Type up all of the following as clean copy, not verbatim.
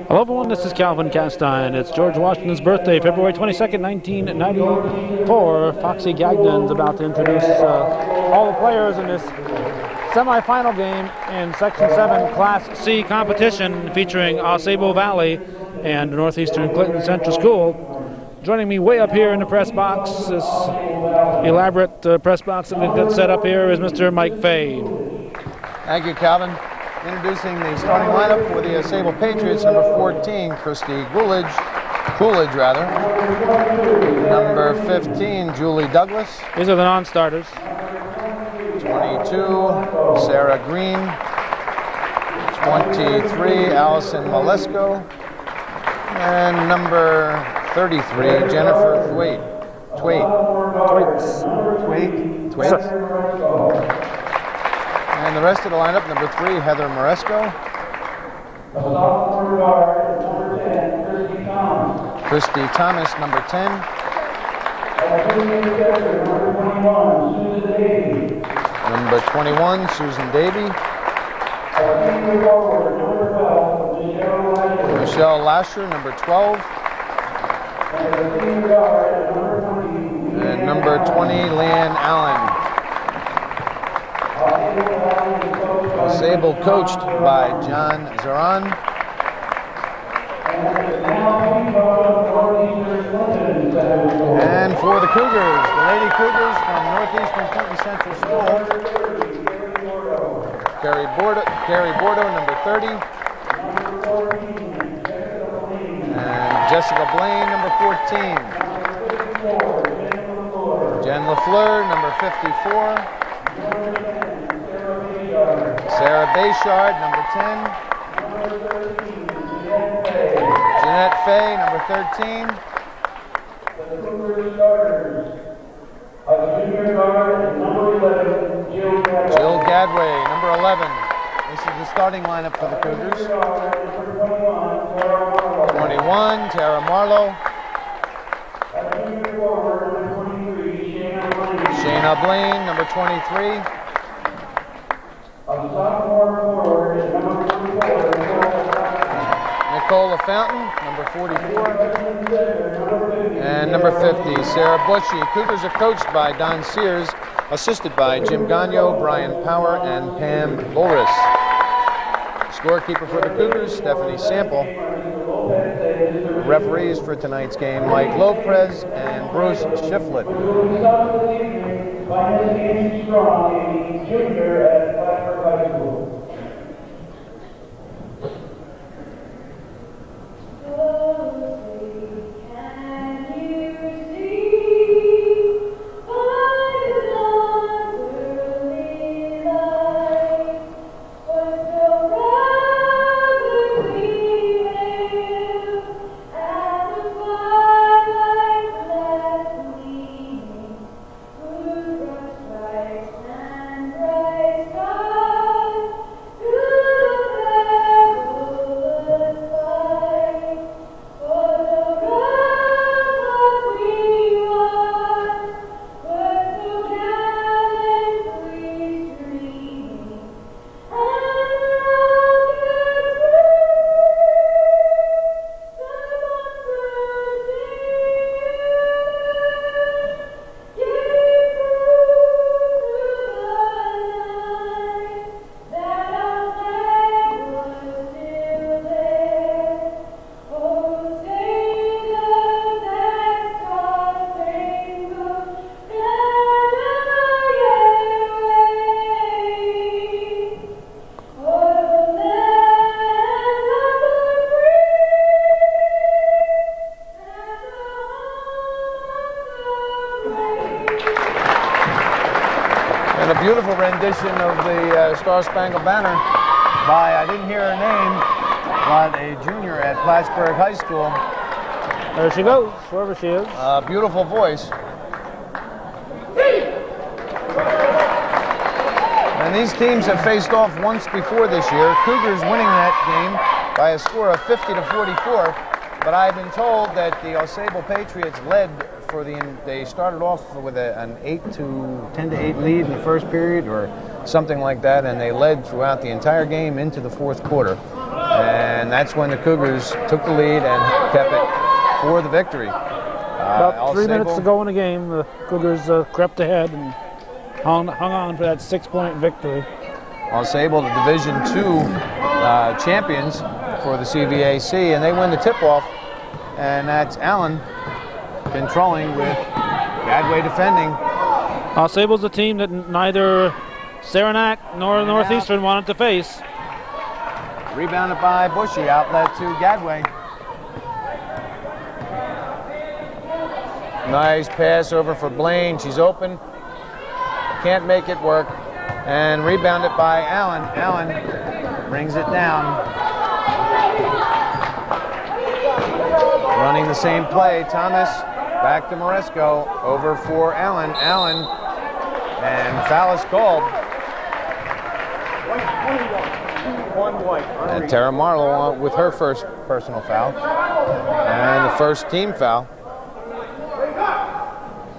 Hello everyone, this is Calvin Castine. It's George Washington's birthday, February 22nd, 1994. Foxy Gagnon's about to introduce all the players in this semifinal game in Section 7 Class C competition featuring AuSable Valley and Northeastern Clinton Central School. Joining me way up here in the press box, this elaborate press box that we've got set up here, is Mr. Mike Fay. Thank you, Calvin. Introducing the starting lineup for the AuSable Patriots, number 14, Christy Coolidge, number 15, Julie Douglas. These are the non-starters. 22, Sarah Green. 23, Allison Malesko. And number 33, Jennifer Thwaite. And the rest of the lineup, number 3, Heather Moresco. Christy Thomas, number 10. Number 21, Susan Davey. Michelle Lasher, number 12. And number 20, Leanne Allen. AuSable coached by John Zaran. And for the Cougars, the Lady Cougars from Northeastern Clinton Central School. Carrie Bordeaux, number 30. And Jessica Blaine, number 14. Jen LaFleur, number 54. Sarah Bayshard, number 10. Jeanette Fay, number 13. Jill Gadway, number 11. This is the starting lineup for the Cougars. 21, Tara Marlowe. Shayna Blaine, number 23. Nicola Fountain, number 44. And number 50, Sarah Bushy. Cougars are coached by Don Sears, assisted by Jim Gagno, Brian Power, and Pam Boris. Scorekeeper for the Cougars, Stephanie Sample. Referees for tonight's game, Mike Lopez and Bruce Shiflett. Junior at Plattsburgh High School. And a beautiful rendition of the Star Spangled Banner by, I didn't hear her name, but a junior at Plattsburgh High School. There she goes, wherever she is. Beautiful voice. And these teams have faced off once before this year. Cougars winning that game by a score of 50-44. But I've been told that the AuSable Patriots led for they started off with an 10-8 lead in the first period, or something like that, and they led throughout the entire game into the fourth quarter. And that's when the Cougars took the lead and kept it for the victory. About 3 minutes to go in the game, the Cougars crept ahead and hung on for that 6-point victory. AuSable, the Division II champions for the CVAC, and they win the tip-off. And that's Allen controlling with Gadway defending. AuSable's a team that neither Saranac nor Northeastern wanted to face. Rebounded by Bushy, outlet to Gadway. Nice pass over for Blaine. She's open. Can't make it work. And rebounded by Allen. Allen brings it down. Running the same play. Thomas back to Moresco. Over for Allen. Allen. And foul is called. And Tara Marlowe with her first personal foul. And the first team foul.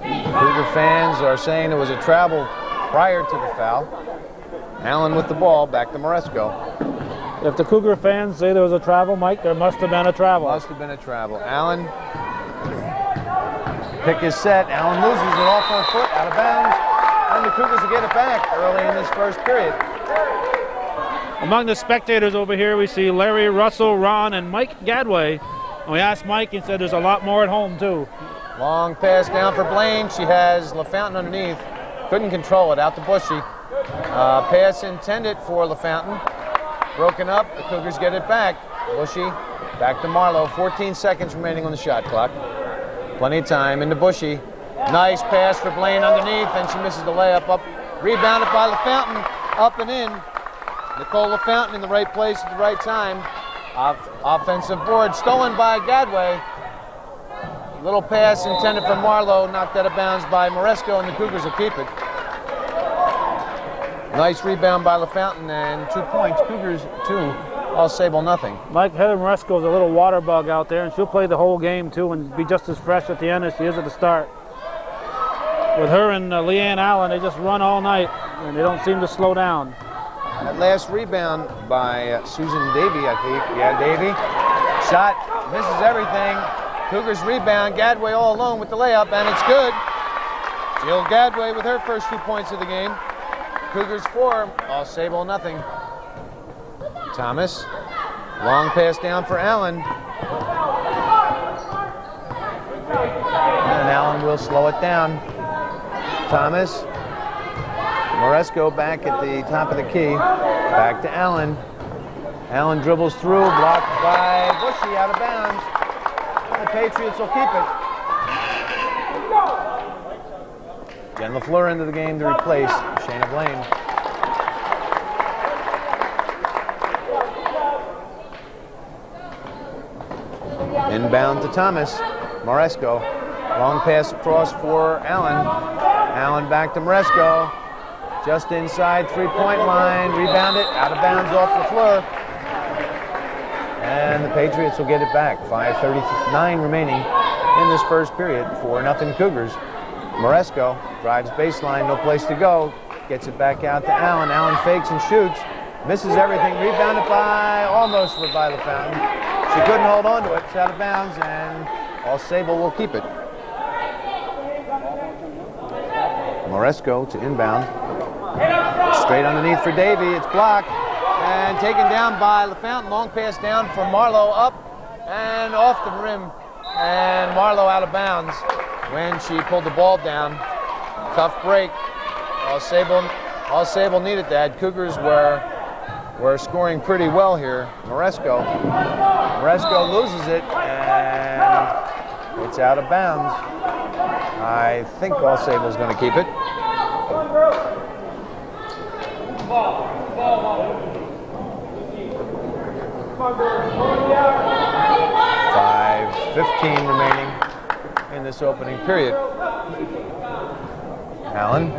Cougar fans are saying it was a travel prior to the foul. Allen with the ball, back to Moresco. If the Cougar fans say there was a travel, Mike, there must have been a travel. Must have been a travel. Allen, pick is set. Allen loses it off her foot, out of bounds. And the Cougars will get it back early in this first period. Among the spectators over here, we see Larry, Russell, Ron, and Mike Gadway. And we asked Mike, and said there's a lot more at home, too. Long pass down for Blaine. She has LaFountain underneath. Couldn't control it. Out to Bushy. Pass intended for LaFountain. Broken up. The Cougars get it back. Bushy back to Marlowe. 14 seconds remaining on the shot clock. Plenty of time into Bushy. Nice pass for Blaine underneath, and she misses the layup. Up. Rebounded by LaFountain. Up and in. Nicole LaFountain in the right place at the right time. Offensive board stolen by Gadway. Little pass intended for Marlowe, knocked out of bounds by Moresco, and the Cougars will keep it. Nice rebound by LaFountain, and 2 points. Cougars 2, AuSable nothing. Mike, Heather Moresco is a little water bug out there, and she'll play the whole game too and be just as fresh at the end as she is at the start. With her and Leanne Allen, they just run all night, and they don't seem to slow down. That last rebound by Susan Davey, I think. Yeah, Davey. Shot, misses everything. Cougars rebound, Gadway all alone with the layup, and it's good. Jill Gadway with her first 2 points of the game. Cougars 4, AuSable nothing. Thomas, long pass down for Allen. And Allen will slow it down. Thomas, Moresco back at the top of the key. Back to Allen. Allen dribbles through, blocked by Bushy, out of bounds. The Patriots will keep it. Jen LaFleur into the game to replace Shayna Blaine. Inbound to Thomas. Moresco. Long pass across for Allen. Allen back to Moresco. Just inside three-point line. Rebounded. Out of bounds off LaFleur. And the Patriots will get it back. 5:39 remaining in this first period. 4-0 Cougars. Moresco drives baseline, no place to go. Gets it back out to Allen. Allen fakes and shoots. Misses everything. Rebounded by, almost by LaFountain. She couldn't hold on to it. It's out of bounds, and AuSable will keep it. Moresco to inbound. Straight underneath for Davey. It's blocked. And taken down by LaFountain. Long pass down for Marlowe, up and off the rim. And Marlowe out of bounds when she pulled the ball down. Tough break. AuSable needed that. Cougars were scoring pretty well here. Moresco loses it, and it's out of bounds. I think AuSable's going to keep it. 5:15 remaining in this opening period. Allen.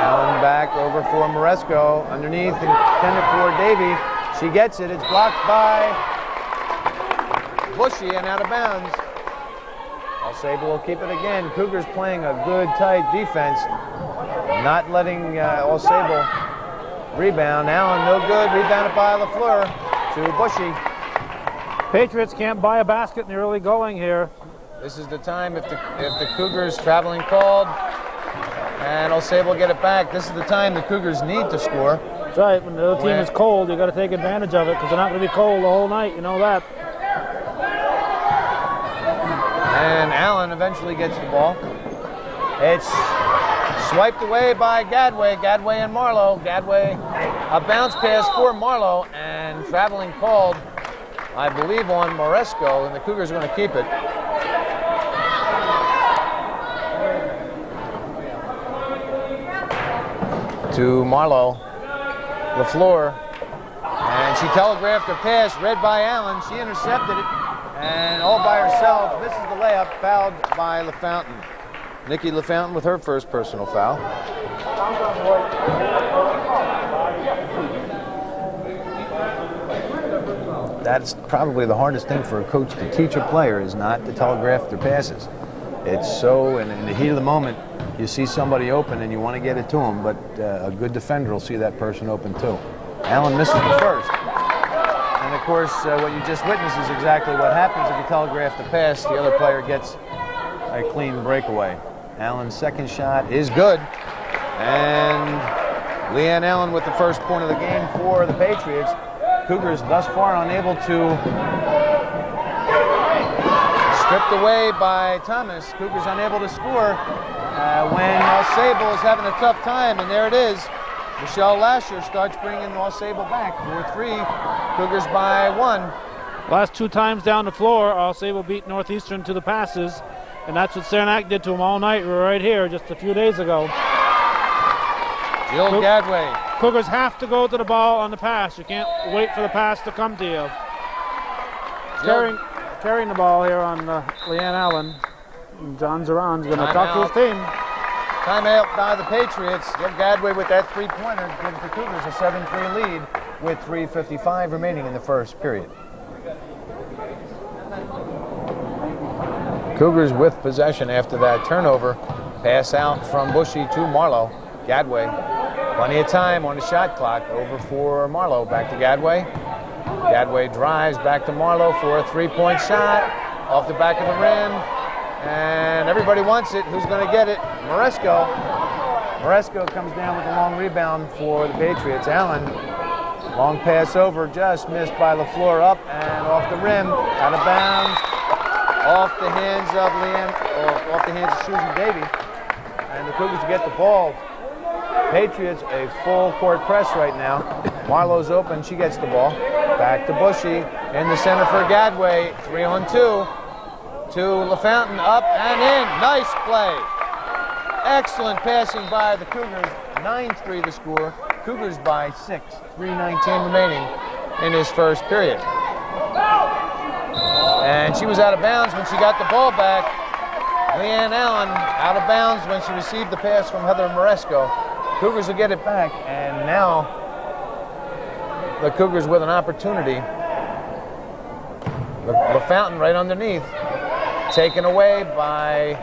Allen back over for Moresco. Underneath, intended for Davey. She gets it. It's blocked by Bushy and out of bounds. AuSable will keep it again. Cougars playing a good, tight defense, not letting AuSable rebound. Allen, no good. Rebounded by LaFleur to Bushy. Patriots can't buy a basket in the early going here. This is the time if the Cougars traveling called and AuSable get it back. This is the time the Cougars need to score. That's right. When the other team is cold, you got to take advantage of it because they're not going to be cold the whole night. You know that. And Allen eventually gets the ball. It's swiped away by Gadway. Gadway and Marlowe. Gadway, a bounce pass for Marlowe, and traveling called, I believe, on Moresco, and the Cougars are going to keep it. To Marlowe. LaFleur. And she telegraphed her pass, read by Allen. She intercepted it, and all by herself misses the layup, fouled by LaFountain. Nikki LaFountain with her first personal foul. That's probably the hardest thing for a coach to teach a player, is not to telegraph their passes. It's so, and in the heat of the moment, you see somebody open and you want to get it to them, but a good defender will see that person open too. Allen misses the first. And of course, what you just witnessed is exactly what happens if you telegraph the pass. The other player gets a clean breakaway. Allen's second shot is good. And Leanne Allen with the first point of the game for the Patriots. Cougars thus far unable to, stripped away by Thomas. Cougars unable to score when AuSable is having a tough time, and there it is. Michelle Lasher starts bringing AuSable back. 4-3, Cougars by 1. Last two times down the floor, AuSable beat Northeastern to the passes, and that's what Saranac did to them all night right here just a few days ago. Jill Gadway. Cougars have to go to the ball on the pass. You can't wait for the pass to come to you. Carrying the ball here on Leanne Allen. And John Zaron's going to talk to his team. Timeout by the Patriots. Jill Gadway with that three-pointer gives the Cougars a 7-3 lead with 3:55 remaining in the first period. Cougars with possession after that turnover. Pass out from Bushy to Marlowe. Gadway. Plenty of time on the shot clock. Over for Marlowe. Back to Gadway. Gadway drives back to Marlowe for a three-point shot. Off the back of the rim. And everybody wants it. Who's going to get it? Moresco. Moresco comes down with a long rebound for the Patriots. Allen. Long pass over. Just missed by LaFleur, up and off the rim. Out of bounds. Off the hands of off the hands of Susan Davey. And the Cougars get the ball. Patriots a full court press right now. Marlowe's open, she gets the ball. Back to Bushy in the center for Gadway. 3-on-2 to LaFountain, up and in. Nice play. Excellent passing by the Cougars. 9-3 the score. Cougars by 6. 3:19 remaining in his first period. And she was out of bounds when she got the ball back. Leanne Allen out of bounds when she received the pass from Heather Moresco. Cougars will get it back, and now the Cougars with an opportunity. LaFountain right underneath, taken away by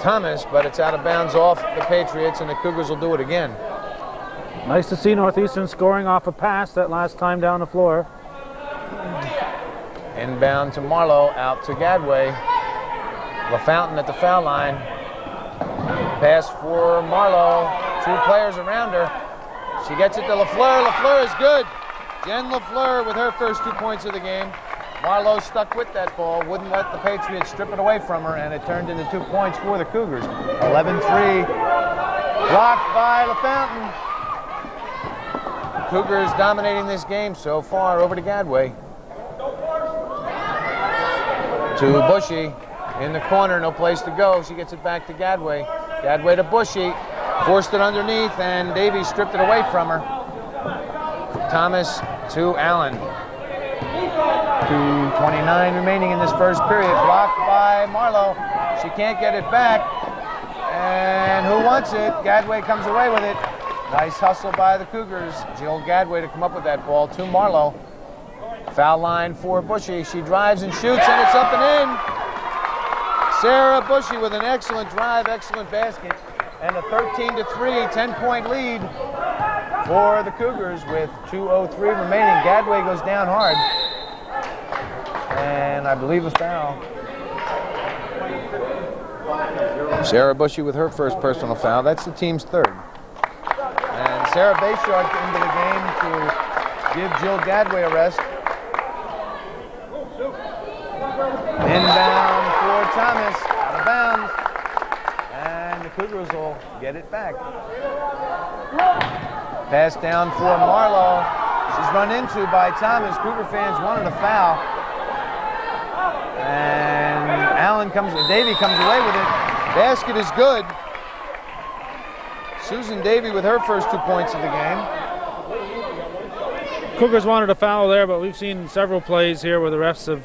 Thomas, but it's out of bounds off the Patriots, and the Cougars will do it again. Nice to see Northeastern scoring off a pass that last time down the floor. Inbound to Marlowe, out to Gadway. LaFountain at the foul line. Pass for Marlowe. Two players around her. She gets it to LaFleur. LaFleur is good. Jen LaFleur with her first 2 points of the game. Marlowe stuck with that ball, wouldn't let the Patriots strip it away from her, and it turned into 2 points for the Cougars. 11-3. Blocked by LaFountain. Cougars dominating this game so far. Over to Gadway. To Bushy. In the corner, no place to go. She gets it back to Gadway. Gadway to Bushy. Forced it underneath, and Davies stripped it away from her. Thomas to Allen. 2:29 remaining in this first period. Blocked by Marlowe. She can't get it back. And who wants it? Gadway comes away with it. Nice hustle by the Cougars. Jill Gadway to come up with that ball to Marlowe. Foul line for Bushy. She drives and shoots, and it's up and in. Sarah Bushy with an excellent drive, excellent basket, and a 13-3, 10-point lead for the Cougars with 2:03 remaining. Gadway goes down hard, and I believe a foul. Sarah Bushy with her first personal foul. That's the team's third. And Sarah Bayshard into the game to give Jill Gadway a rest. Inbound for Thomas, out of bounds. And the Cougars will get it back. Pass down for Marlowe. She's run into by Thomas. Cougar fans wanted a foul. And Davy comes away with it. Basket is good. Susan Davy with her first 2 points of the game. Cougars wanted a foul there, but we've seen several plays here where the refs have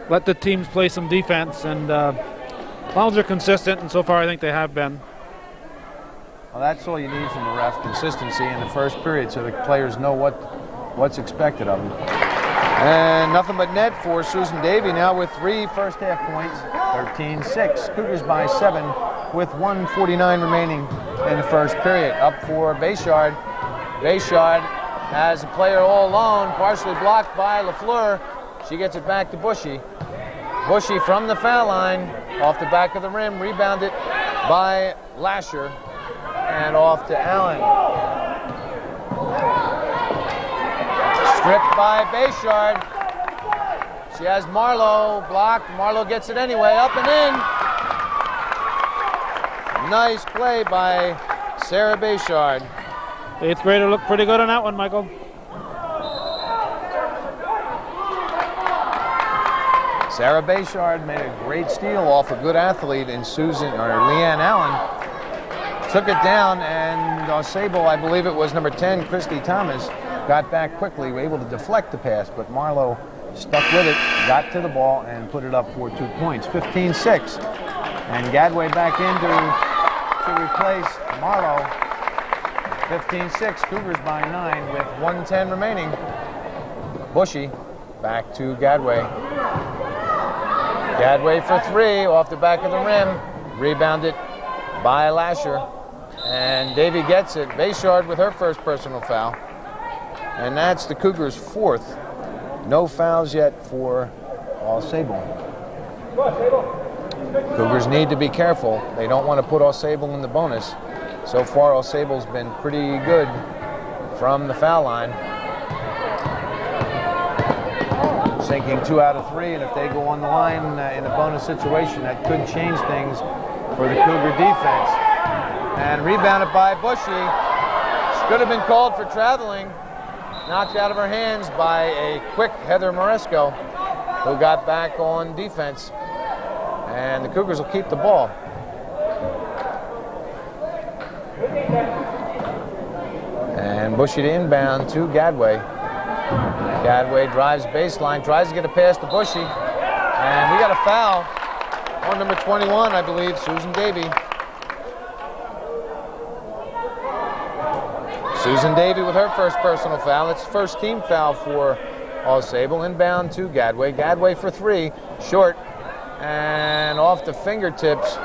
let the teams play some defense, and fouls are consistent, and so far I think they have been. Well, that's all you need from the ref, consistency in the first period, so the players know what's expected of them. And nothing but net for Susan Davy now with 3 first half points, 13-6. Cougars by 7 with 1:49 remaining in the first period. Up for Bayshard. Bayshard has a player all alone, partially blocked by LaFleur. She gets it back to Bushy. Bushy from the foul line, off the back of the rim, rebounded by Lasher, and off to Allen. Stripped by Bayshard. She has Marlowe blocked. Marlowe gets it anyway, up and in. Nice play by Sarah Bayshard. Eighth grader looked pretty good on that one, Michael. Sarah Bayshard made a great steal off a good athlete in Leanne Allen. Took it down, and AuSable, I believe it was number 10, Christy Thomas, got back quickly, were able to deflect the pass, but Marlowe stuck with it, got to the ball, and put it up for 2 points. 15-6. And Gadway back in to replace Marlowe. 15-6, Cougars by 9 with 1:10 remaining. Bushy back to Gadway. Gadway for 3 off the back of the rim. Rebounded by Lasher. And Davy gets it. Bayshard with her first personal foul. And that's the Cougars' 4th. No fouls yet for AuSable. Cougars need to be careful. They don't want to put AuSable in the bonus. So far, AuSable's been pretty good from the foul line. Sinking 2 out of 3, and if they go on the line in a bonus situation, that could change things for the Cougar defense. And rebounded by Bushy. Should have been called for traveling. Knocked out of her hands by a quick Heather Moresco, who got back on defense. And the Cougars will keep the ball. And Bushy to inbound to Gadway. Gadway drives baseline, tries to get a pass to Bushy. And we got a foul on number 21, I believe, Susan Davy. Susan Davy with her first personal foul. It's first team foul for AuSable. Inbound to Gadway. Gadway for 3, short, and off the fingertips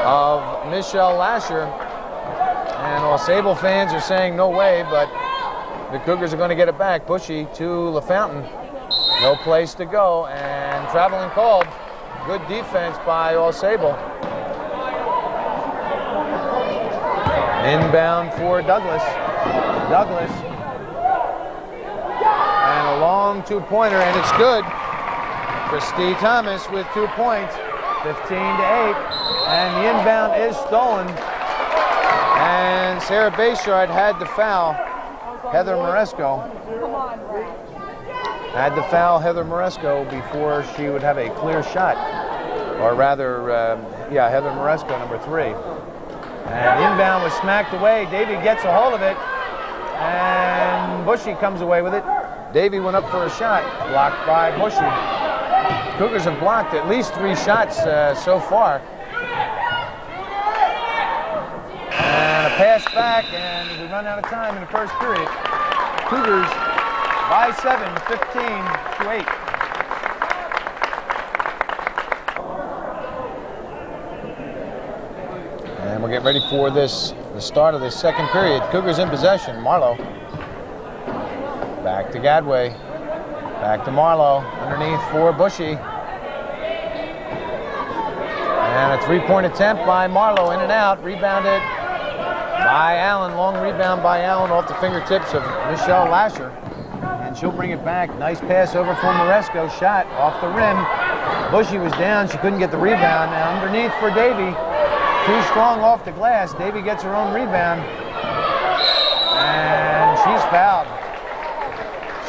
of Michelle Lasher. And AuSable fans are saying no way, but the Cougars are going to get it back. Bushy to LaFountain. No place to go, and traveling called. Good defense by AuSable. Inbound for Douglas. Douglas. And a long 2-pointer, and it's good. Christy Thomas with 2 points. 15-8. And the inbound is stolen. And Sarah Bayshard had to foul Heather Moresco. Had to foul Heather Moresco before she would have a clear shot. Or rather, Heather Moresco, number 3. And the inbound was smacked away. Davy gets a hold of it. And Bushy comes away with it. Davy went up for a shot. Blocked by Bushy. Cougars have blocked at least 3 shots so far. And a pass back, and we run out of time in the first period. Cougars by 7, 15-8. we'll get ready for the start of this second period. Cougars in possession. Marlowe. Back to Gadway. Back to Marlowe. Underneath for Bushy. And a three-point attempt by Marlowe. In and out. Rebounded by Allen. Long rebound by Allen off the fingertips of Michelle Lasher. And she'll bring it back. Nice pass over for Moresco. Shot off the rim. Bushy was down. She couldn't get the rebound. Now underneath for Davy. Too strong off the glass. Davy gets her own rebound. And she's fouled.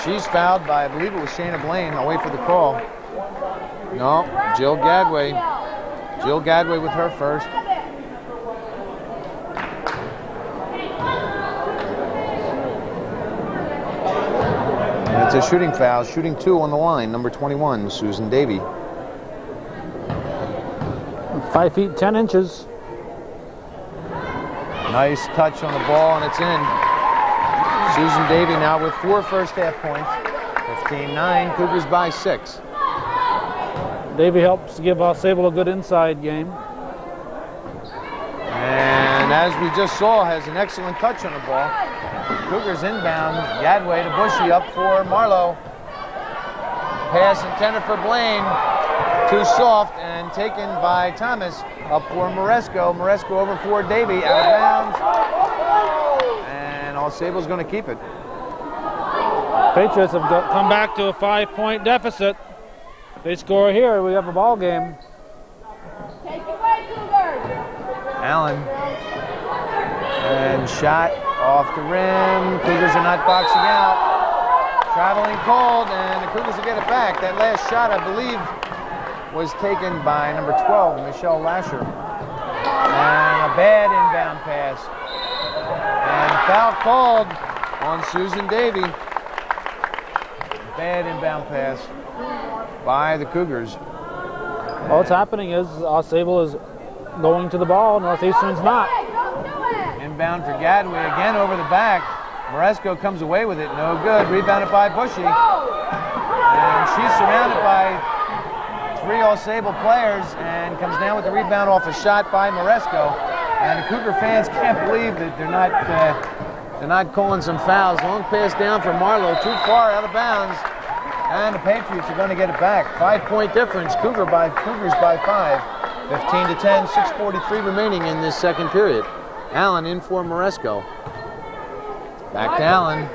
She's fouled by, I believe it was Shayna Blaine. I'll wait for the call. No, Jill Gadway. Jill Gadway with her first. And it's a shooting foul. Shooting 2 on the line. Number 21, Susan Davy. 5 feet 10 inches. Nice touch on the ball, and it's in. Susan Davy now with 4 first half points. 15-9, Cougars by 6. Davy helps give AuSable a good inside game. And as we just saw, has an excellent touch on the ball. Cougars inbound, Gadway to Bushy, up for Marlowe. Pass intended for Blaine. Too soft and taken by Thomas. Up for Moresco. Moresco over for Davy. Out of bounds. And AuSable's going to keep it. Patriots have come back to a 5-point deficit. If they score here, we have a ball game. Take it away, Cougars. Allen. And shot off the rim. Cougars are not boxing out. Traveling cold, and the Cougars will get it back. That last shot, I believe, was taken by number 12, Michelle Lasher. And a bad inbound pass. And foul called on Susan Davy. Bad inbound pass by the Cougars. All that's happening is AuSable is going to the ball, Northeastern's not. Inbound for Gadway, again over the back. Moresco comes away with it, no good. Rebounded by Bushy. And she's surrounded by 3 AuSable players and comes down with the rebound off a shot by Moresco. And the Cougar fans can't believe that they're not calling some fouls. Long pass down for Marlowe, too far out of bounds. And the Patriots are going to get it back. 5-point difference, Cougars by 5. 15-10, 6:43 remaining in this second period. Allen in for Moresco. Back to Allen.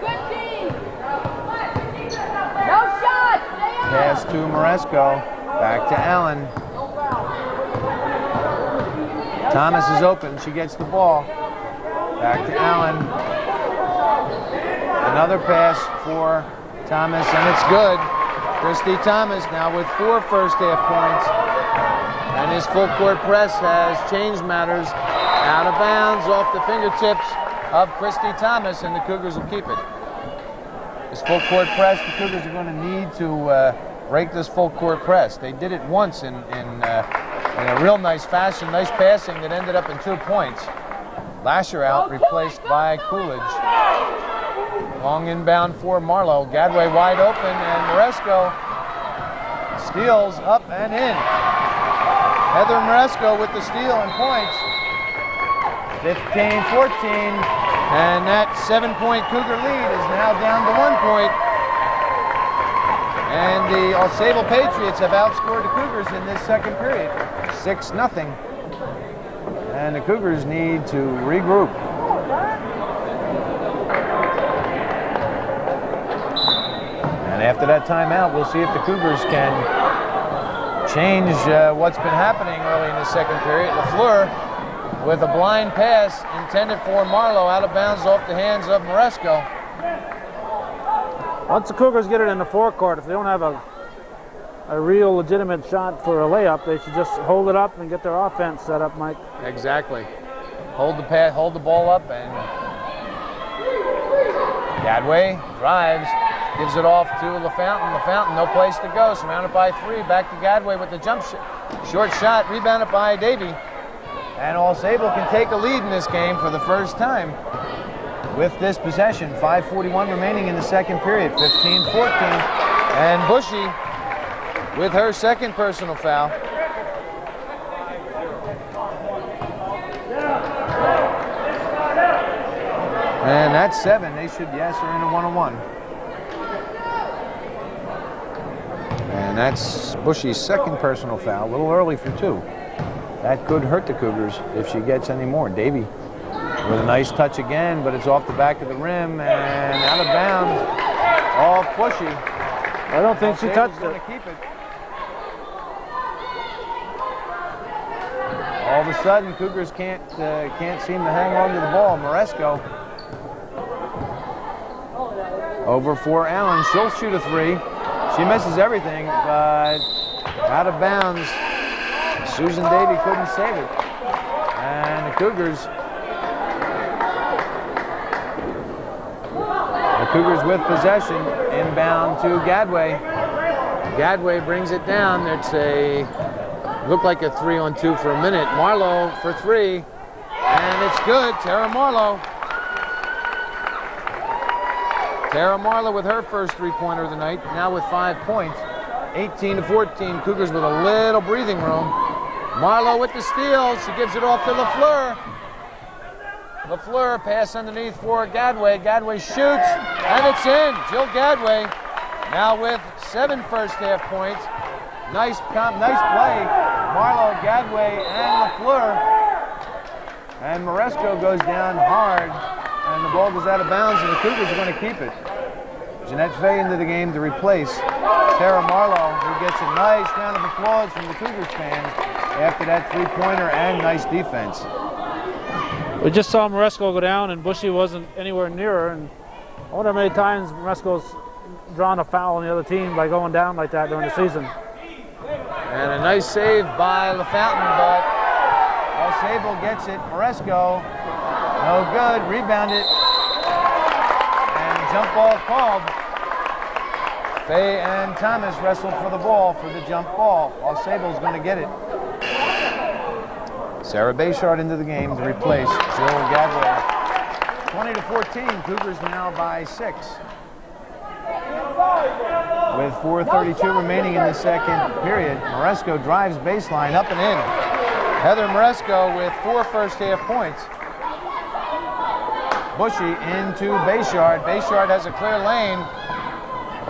Pass to Moresco. Back to Allen. Thomas is open. She gets the ball. Back to Allen. Another pass for Thomas, and it's good. Christy Thomas now with 4 first half points. And his full court press has changed matters. Out of bounds off the fingertips of Christy Thomas, and the Cougars will keep it. This full court press, the Cougars are going to need to break this full court press. They did it once in a real nice fashion, nice passing that ended up in 2 points. Lasher out, replaced by Coolidge. Long inbound for Marlowe. Gadway wide open, and Moresco steals up and in. Heather Moresco with the steal and points. 15-14, and that 7-point Cougar lead is now down to 1 point. And the AuSable Patriots have outscored the Cougars in this second period, 6-0. And the Cougars need to regroup. And after that timeout, we'll see if the Cougars can change what's been happening early in the second period. LaFleur with a blind pass intended for Marlowe, out of bounds off the hands of Moresco. Once the Cougars get it in the forecourt, if they don't have a real legitimate shot for a layup, they should just hold it up and get their offense set up, Mike. Exactly. Hold the pass, hold the ball up, and Gadway drives, gives it off to LaFountain. LaFountain, no place to go, surrounded by 3. Back to Gadway with the jump short shot, rebounded by Davy. And AuSable can take a lead in this game for the first time with this possession. 5:41 remaining in the second period, 15-14. And Bushy with her second personal foul. And that's 7. They should, yes, are in a 1-on-1. And that's Bushy's second personal foul. A little early for 2. That could hurt the Cougars if she gets any more. Davy with a nice touch again, but it's off the back of the rim and out of bounds. Off Bushy. I don't think she touched it. Going to keep it. All of a sudden, Cougars can't seem to hang on to the ball. Moresco over for Allen. She'll shoot a 3. She misses everything, but out of bounds. Susan Davy couldn't save it. And the Cougars with possession, inbound to Gadway. Gadway brings it down. It's looked like a 3-on-2 for a minute. Marlowe for 3, and it's good. Tara Marlowe with her first 3-pointer of the night, now with 5 points. 18-14, Cougars with a little breathing room. Marlowe with the steal. She gives it off to LaFleur. LaFleur pass underneath for Gadway. Gadway shoots, and it's in. Jill Gadway now with 7 first-half points. Nice play. Marlowe, Gadway, and LaFleur. And Moresco goes down hard, and the ball goes out of bounds, and the Cougars are going to keep it. Jeanette Fay into the game to replace Tara Marlowe, who gets a nice round of applause from the Cougars fans after that 3-pointer and nice defense. We just saw Moresco go down, and Bushy wasn't anywhere near her. And I wonder how many times Moresco's drawn a foul on the other team by going down like that during the season. And a nice save by LaFountain, but AuSable gets it. Moresco, no good. Rebounded, and a jump ball called. Fay and Thomas wrestled for the ball for the jump ball. AuSable's going to get it. Sarah Bayshard into the game to replace Jill Gadway. 20-14, Cougars now by 6. With 4:32 remaining in the second period, Moresco drives baseline up and in. Heather Moresco with 4 first-half points. Bushy into Bayshard. Bayshard has a clear lane.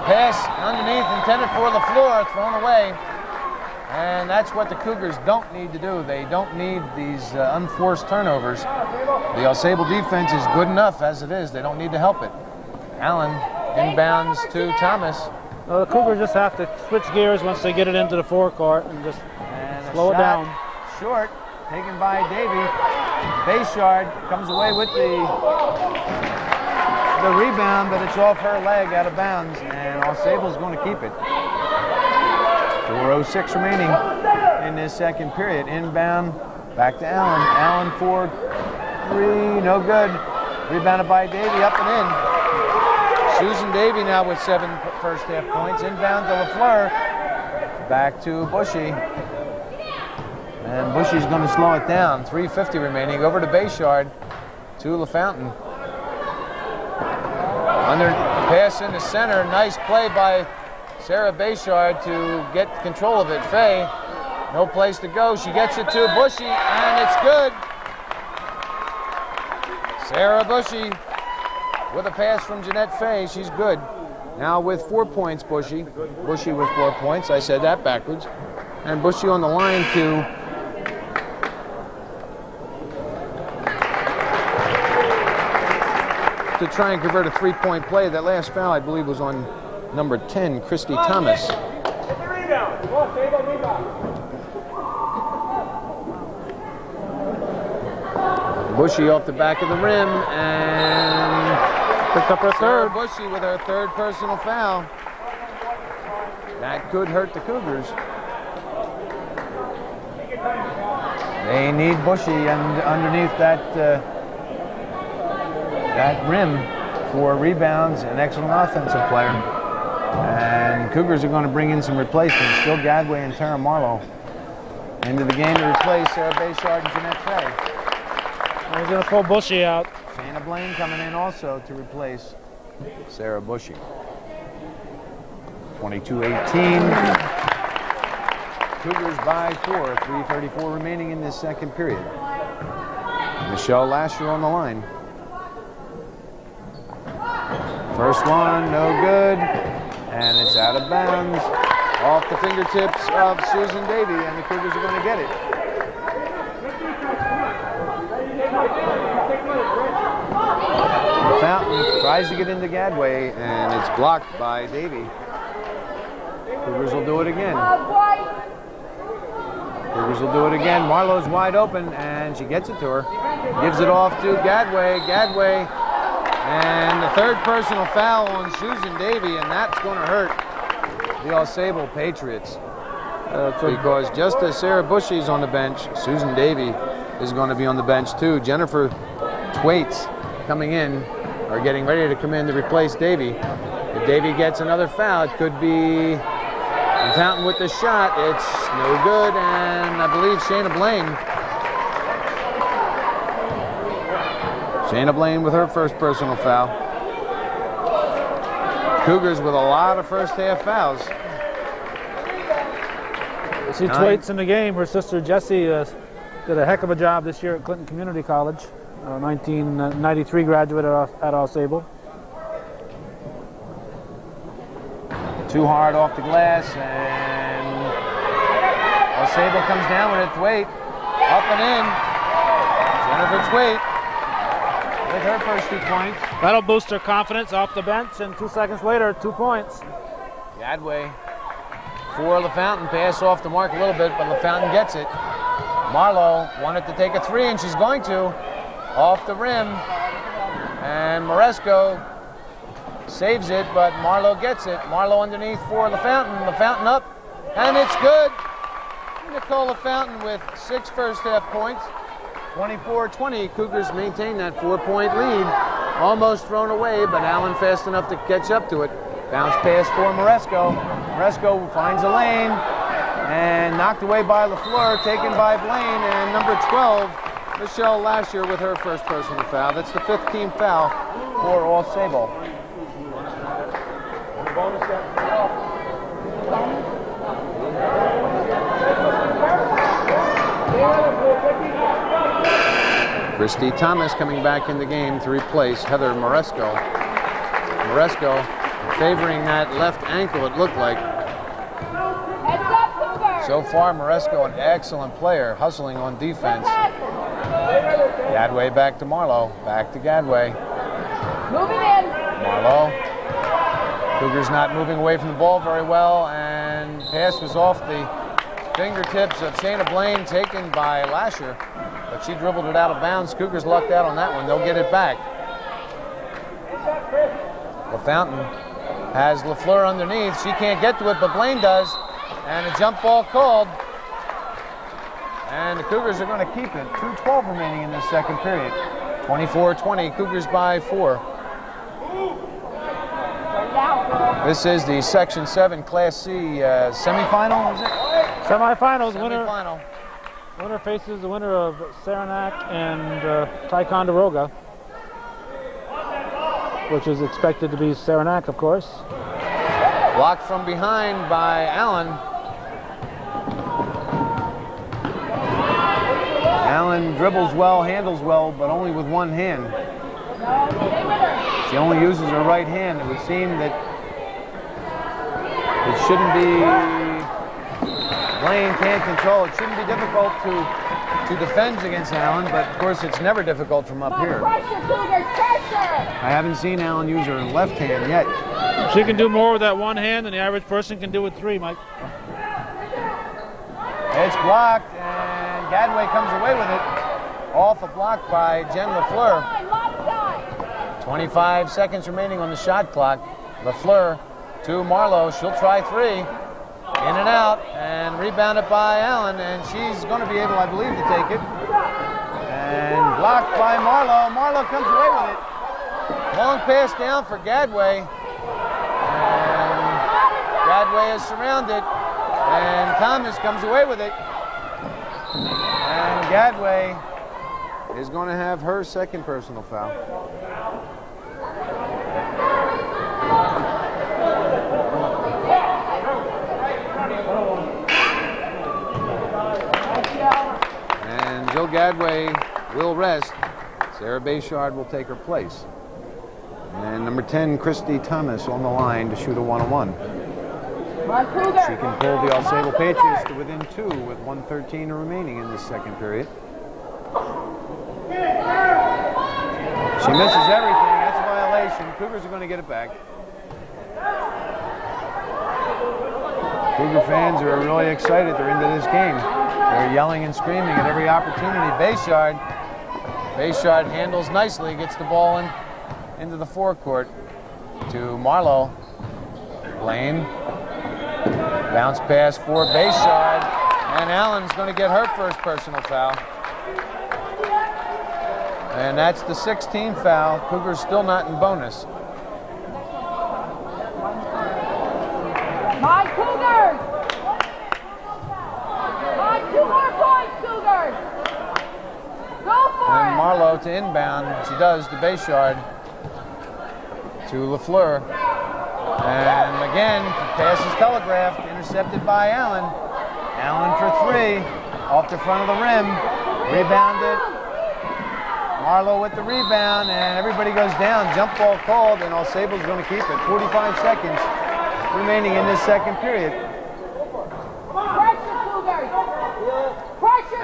Pass underneath intended for LaFleur, thrown away. And that's what the Cougars don't need to do. They don't need these unforced turnovers. The AuSable defense is good enough as it is. They don't need to help it. Allen inbounds to Thomas. Well, the Cougars just have to switch gears once they get it into the forecourt and just slow it down. Short, taken by Davy. Bayshard comes away with the rebound, but it's off her leg out of bounds, and AuSable's going to keep it. 4:06 remaining in this second period. Inbound, back to Allen. Allen for 3, no good. Rebounded by Davy, up and in. Susan Davy now with 7 first-half points. Inbound to LaFleur. Back to Bushy. And Bushy's going to slow it down. 3:50 remaining. Over to Bayshard. To LaFountain. Under pass in the center. Nice play by Sarah Bayshard to get control of it. Fay, no place to go. She gets it to Bushy, and it's good. Sarah Bushy with a pass from Jeanette Fay. She's good. Now with 4 points, Bushy. Bushy with 4 points. I said that backwards. And Bushy on the line to try and convert a 3-point play. That last foul, I believe, was on number 10, Christy Thomas. Bushy off the back of the rim and picked up her third. Bushy with her 3rd personal foul. That could hurt the Cougars. They need Bushy and underneath that rim for rebounds, an excellent offensive player. And Cougars are going to bring in some replacements. Still Gadway and Tara Marlowe into the game to replace Sarah Bayshard and Jeanette Fay. He's going to pull Bushy out. Shayna Blaine coming in also to replace Sarah Bushy. 22-18. Cougars by 4. 3:34 remaining in this second period. Michelle Lasher on the line. First one, no good, and it's out of bounds. Off the fingertips of Susan Davey, and the Cougars are going to get it. Fountain tries to get into Gadway, and it's blocked by Davey. Cougars will do it again. Cougars will do it again. Marlowe's wide open, and she gets it to her. Gives it off to Gadway. Gadway, and the third personal foul on Susan Davey, and that's going to hurt the AuSable Patriots. Because just as Sarah Bushy's on the bench, Susan Davey is going to be on the bench too. Jennifer Thwaites coming in, or getting ready to come in to replace Davey. If Davey gets another foul, it could be Fountain with the shot. It's no good, and I believe Shayna Blaine with her first personal foul. Cougars with a lot of first half fouls. You see Thwaites in the game. Her sister Jessie did a heck of a job this year at Clinton Community College. 1993 graduate at AuSable. Too hard off the glass, and AuSable comes down with it. Thwaite up and in. Jennifer Thwaite with her first 2 points. That'll boost her confidence off the bench, and 2 seconds later, 2 points. Gadway for LaFountain. Pass off the mark a little bit, but LaFountain gets it. Marlowe wanted to take a 3, and she's going to. Off the rim, and Moresco saves it, but Marlowe gets it. Marlowe underneath for LaFountain. LaFountain up, and it's good. Nicole LaFountain with 6 first half points. 24-20. Cougars maintain that 4-point lead. Almost thrown away, but Allen fast enough to catch up to it. Bounce pass for Moresco. Moresco finds a lane, and knocked away by LaFleur, taken by Blaine, and number 12, Michelle Lasher with her first personal foul. That's the 5th team foul for AuSable. Christy Thomas coming back in the game to replace Heather Moresco. Moresco favoring that left ankle, it looked like. So far, Moresco, an excellent player, hustling on defense. Gadway back to Marlowe. Back to Gadway. Moving in. Marlowe. Cougars not moving away from the ball very well, and pass was off the fingertips of Shayna Blaine, taken by Lasher, but she dribbled it out of bounds. Cougars lucked out on that one. They'll get it back. LaFountain has LaFleur underneath. She can't get to it, but Blaine does, and a jump ball called. And the Cougars are going to keep it. 2:12 remaining in the second period. 24-20, Cougars by 4. This is the Section 7 Class C semifinal, is it? Semifinals. Semifinal. Winner faces the winner of Saranac and Ticonderoga, which is expected to be Saranac, of course. Blocked from behind by Allen. Allen dribbles well, handles well, but only with one hand. She only uses her right hand. It would seem that it shouldn't be, Blaine can't control. It shouldn't be difficult to defend against Allen, but of course it's never difficult from up here. I haven't seen Allen use her left hand yet. She can do more with that one hand than the average person can do with 3, Mike. It's blocked, and Gadway comes away with it. Off a block by Jen LaFleur. 25 seconds remaining on the shot clock. LaFleur to Marlowe. She'll try 3. In and out, and rebounded by Allen, and she's going to be able, I believe, to take it. And blocked by Marlowe. Marlowe comes away with it. Long pass down for Gadway. And Gadway is surrounded, and Thomas comes away with it. And Gadway is going to have her second personal foul. Jill Gadway will rest. Sarah Bayshard will take her place. And number 10, Christy Thomas, on the line to shoot a 1-on-1. She can pull the AuSable Patriots to within 2 with 1:13 remaining in this second period. She misses everything. That's a violation. Cougars are going to get it back. Cougar fans are really excited. They're into this game. They're yelling and screaming at every opportunity. Bayshard handles nicely, gets the ball into the forecourt to Marlowe. Lane. Bounce pass for Bayshard. And Allen's going to get her first personal foul. And that's the 16th foul. Cougars still not in bonus. My Cougars! My 2 more points, Cougars! Go for And it! Marlowe to inbound. She does to Bayshard. To LaFleur. And again, pass is telegraphed. Intercepted by Allen. Allen for 3. Off the front of the rim. Rebounded. Marlowe with the rebound, and everybody goes down. Jump ball called, and AuSable's going to keep it. 45 seconds remaining in this second period.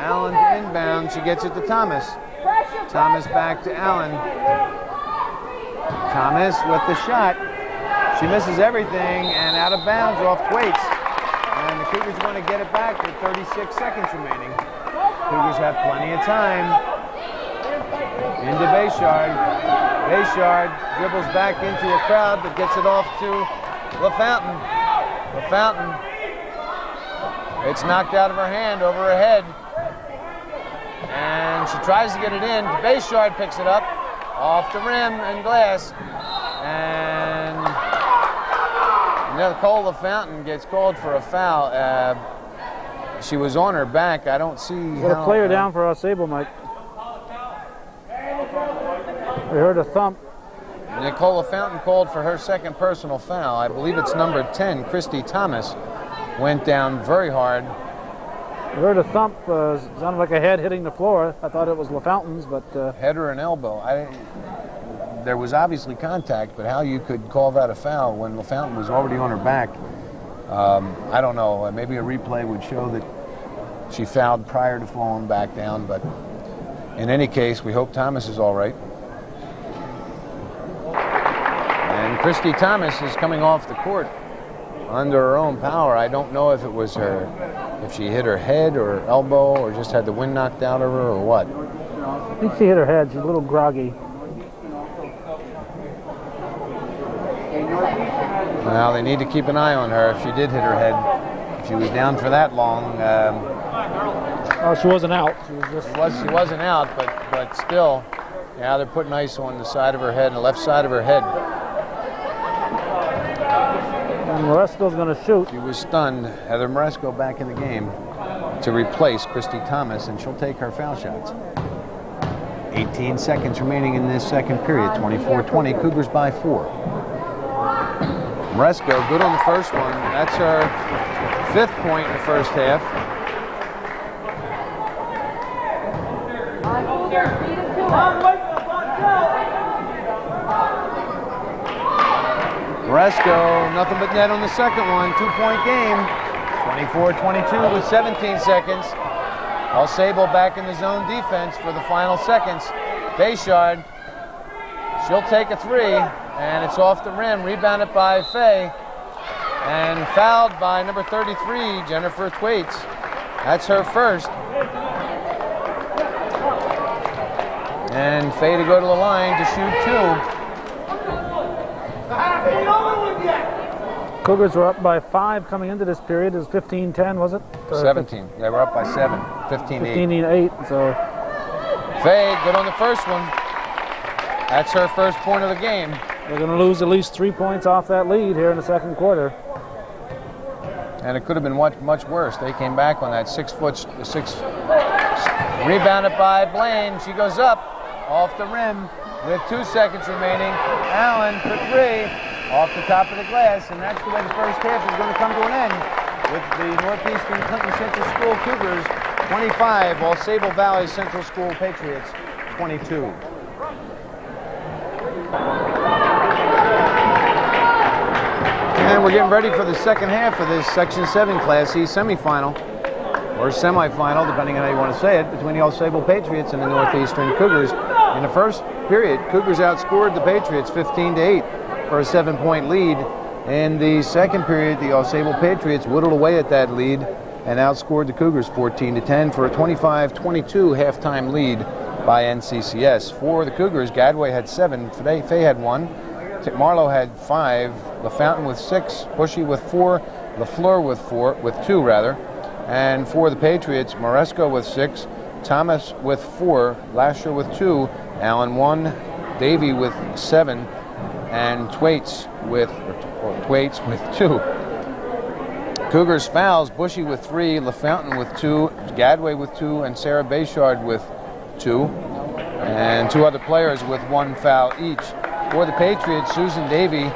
Allen inbound. She gets it to Thomas. Thomas back to Allen. Thomas with the shot. She misses everything, and out of bounds off Thwaites. And the Cougars are going to get it back with 36 seconds remaining. Cougars have plenty of time. Into Bayshard. Bayshard dribbles back into a crowd, but gets it off to LaFountain. LaFountain. It's knocked out of her hand, over her head. And she tries to get it in. Bayshard picks it up. Off the rim and glass. And Nicole LaFountain gets called for a foul. She was on her back. I don't see Got a player down for AuSable, Mike. We heard a thump. Nicole LaFountain called for her second personal foul. I believe it's number 10, Christy Thomas, went down very hard. We heard a thump. Sounded like a head hitting the floor. I thought it was LaFountain's, but... Head or an elbow. There was obviously contact, but how you could call that a foul when LaFountain was already on her back, I don't know. Maybe a replay would show that she fouled prior to falling back down, but in any case, we hope Thomas is all right. And Christy Thomas is coming off the court under her own power. I don't know if it was if she hit her head or elbow or just had the wind knocked out of her or what. I think she hit her head. She's a little groggy. Well, they need to keep an eye on her if she did hit her head. If she was down for that long. Oh, she wasn't out. She wasn't out, but still, yeah, they're putting ice on the side of her head, the left side of her head. And Moresco's going to shoot. She was stunned. Heather Moresco back in the game to replace Christy Thomas, and she'll take her foul shots. 18 seconds remaining in this second period. 24-20, Cougars by 4. Moresco, good on the first one. That's her 5th point in the first half. Moresco, nothing but net on the second one. 2-point game. 24-22 with 17 seconds. AuSable back in the zone defense for the final seconds. Bayshard, she'll take a 3, and it's off the rim. Rebounded by Fay, and fouled by number 33, Jennifer Thwaites. That's her first. And Fay to go to the line to shoot 2. Cougars were up by 5 coming into this period. It was 15-10, was it? 17. They were up by 7. 15-8. 15-8. So Fay, good on the first one. That's her first point of the game. they're going to lose at least 3 points off that lead here in the second quarter. And it could have been much worse. They came back on that 6 rebounded by Blaine. She goes up off the rim with 2 seconds remaining. Allen for 3 off the top of the glass, and that's the way the first half is going to come to an end with the Northeastern Clinton Central School Cougars 25, AuSable Valley Central School Patriots 22. And we're getting ready for the second half of this Section 7 Class C semifinal, or semifinal, depending on how you want to say it, between the AuSable Patriots and the Northeastern Cougars. In the first period, Cougars outscored the Patriots 15-8 for a 7-point lead. In the second period, the AuSable Patriots whittled away at that lead and outscored the Cougars 14-10 for a 25-22 halftime lead by NCCS. For the Cougars, Gadway had 7, Fay had 1, Marlowe had 5, LaFountain with 6, Bushy with 4, LaFleur with 2 rather. And for the Patriots, Moresco with 6, Thomas with 4, Lasher with 2, Allen 1, Davey with 7, and Thwaites with 2. Cougars fouls, Bushy with 3, LaFountain with 2, Gadway with 2, and Sarah Bayshard with 2. And 2 other players with 1 foul each. For the Patriots, Susan Davey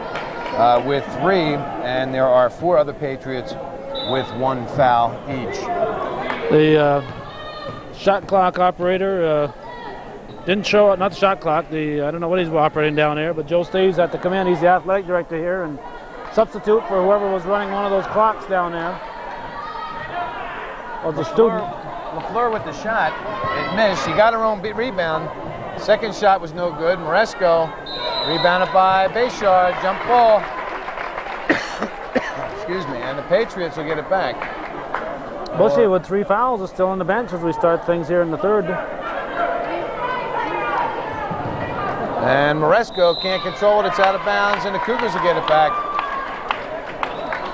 with 3, and there are 4 other Patriots with 1 foul each. The shot clock operator didn't show up, not the shot clock, I don't know what he's operating down there, but Joe Steves at the command. He's the athletic director here and substitute for whoever was running one of those clocks down there. Or the student. LaFleur with the shot, it missed. She got her own rebound. Second shot was no good. Moresco rebounded by Bayshard, jump ball. Excuse me, and the Patriots will get it back. Bushy with 3 fouls is still on the bench as we start things here in the third. And Moresco can't control it, it's out of bounds, and the Cougars will get it back.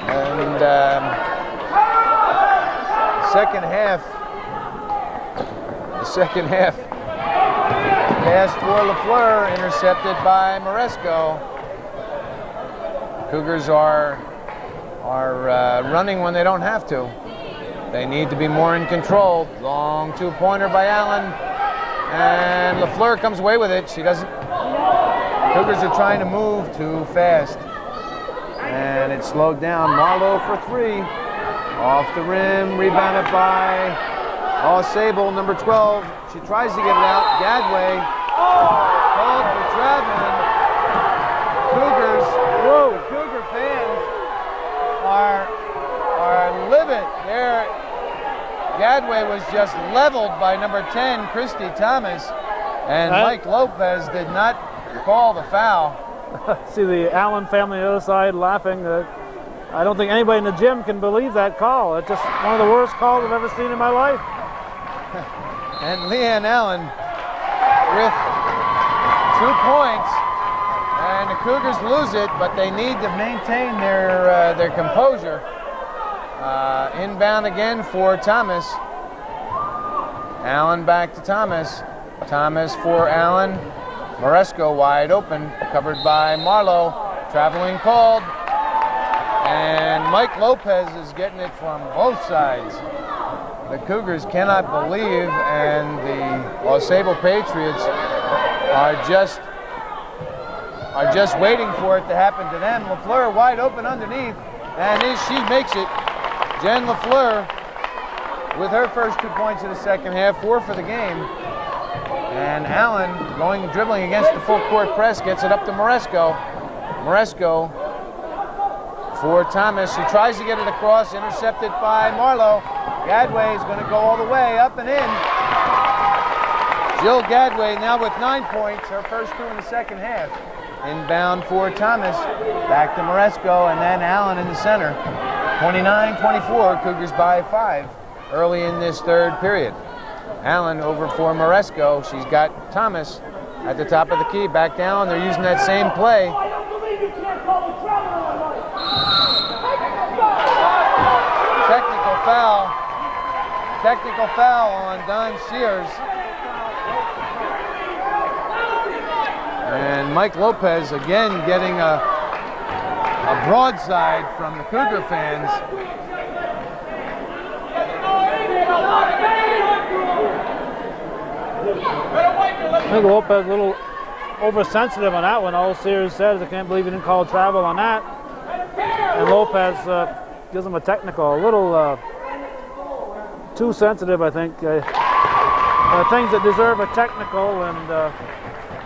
And second half, pass for LaFleur, intercepted by Moresco. Cougars are running when they don't have to. They need to be more in control. Long 2-pointer by Allen, and LaFleur comes away with it. She doesn't. Cougars are trying to move too fast, and it's slowed down. Marlowe for 3, off the rim, rebounded by AuSable, number 12. She tries to get it out. Gadway called for traveling. Cougar fans are livid. Gadway was just leveled by number 10, Christy Thomas, and Mike Lopez did not call the foul. See the Allen family on the other side laughing. I don't think anybody in the gym can believe that call. It's just one of the worst calls I've ever seen in my life. And Leanne Allen with 2 points, and the Cougars lose it, but they need to maintain their composure. Inbound again for Thomas. Allen back to Thomas. Thomas for Allen. Moresco wide open, covered by Marlowe. Traveling called. And Mike Lopez is getting it from both sides. The Cougars cannot believe, and the AuSable Patriots are just waiting for it to happen to them. LaFleur wide open underneath, and she makes it. Jen LaFleur with her first 2 points of the second half, 4 for the game. And Allen dribbling against the full court press, gets it up to Moresco. Moresco for Thomas, who tries to get it across, intercepted by Marlowe. Gadway is going to go all the way up and in. Jill Gadway now with 9 points, her first 2 in the second half. Inbound for Thomas, back to Moresco, and then Allen in the center. 29-24, Cougars by 5 early in this third period. Allen over for Moresco. She's got Thomas at the top of the key, back down. They're using that same play. Technical foul on Don Sears. And Mike Lopez again getting a broadside from the Cougar fans. I think Lopez a little oversensitive on that one. All Sears says, I can't believe he didn't call travel on that. And Lopez gives him a technical, a little too sensitive, I think. Things that deserve a technical, and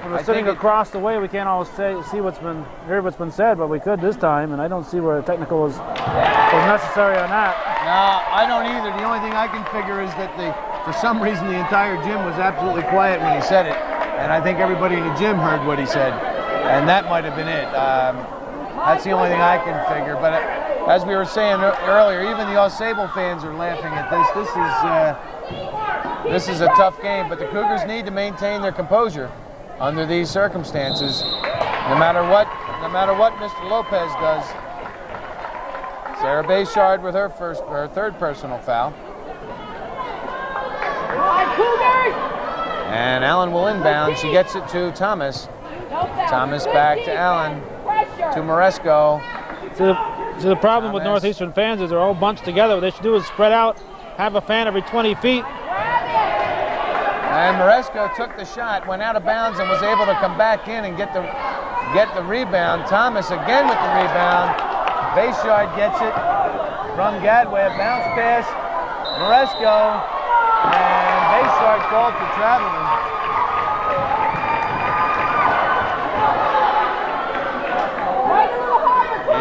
When we're sitting across the way, we can't always hear what's been said, but we could this time, and I don't see where a technical was necessary on that. No, I don't either. The only thing I can figure is that for some reason the entire gym was absolutely quiet when he said it, and I think everybody in the gym heard what he said, and that might have been it. That's the only thing I can figure. But as we were saying earlier, even the AuSable fans are laughing at this. This is a tough game, but the Cougars need to maintain their composure under these circumstances, no matter what Mr. Lopez does. Sarah Bayshard with her third personal foul. And Allen will inbound. She gets it to Thomas. Thomas back to Allen, to Moresco. So the problem with Northeastern fans is they're all bunched together. What they should do is spread out, have a fan every 20 feet. And Moresco took the shot, went out of bounds, and was able to come back in and get the rebound. Thomas again with the rebound. Bayshard gets it from Gadway. A bounce pass. Moresco. And Bayshard called for traveling.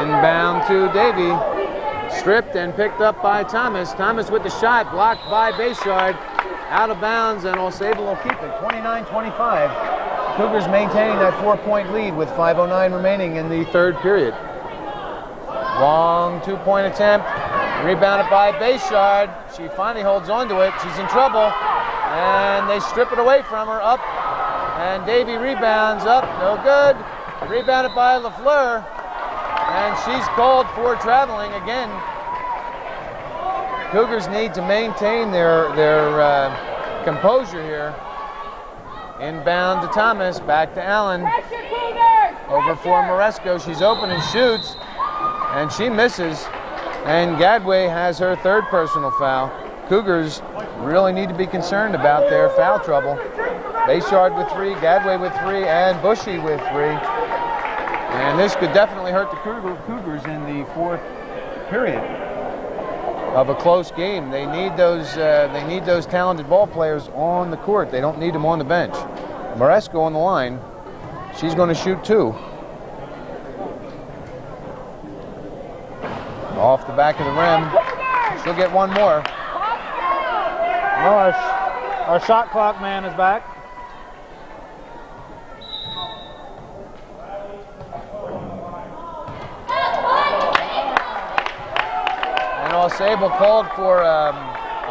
Inbound to Davy. Stripped and picked up by Thomas. Thomas with the shot, blocked by Bayshard. Out of bounds, and AuSable will keep it. 29-25. Cougars maintaining that 4-point lead with 5:09 remaining in the third period. Long two-point attempt. Rebounded by Bayshard. She finally holds on to it. She's in trouble. And they strip it away from her. Up. And Davy rebounds. Up. No good. Rebounded by LaFleur. And she's called for traveling again. Cougars need to maintain their composure here. Inbound to Thomas, back to Allen. Over for Moresco. She's open and shoots, and she misses. And Gadway has her third personal foul. Cougars really need to be concerned about their foul trouble. Bayshard with 3, Gadway with 3, and Bushy with 3. And this could definitely hurt the Cougars in the fourth period of a close game. They need those talented ball players on the court. They don't need them on the bench. Moresco on the line. She's going to shoot 2. Off the back of the rim. She'll get one more. Well, our shot clock man is back. AuSable called for a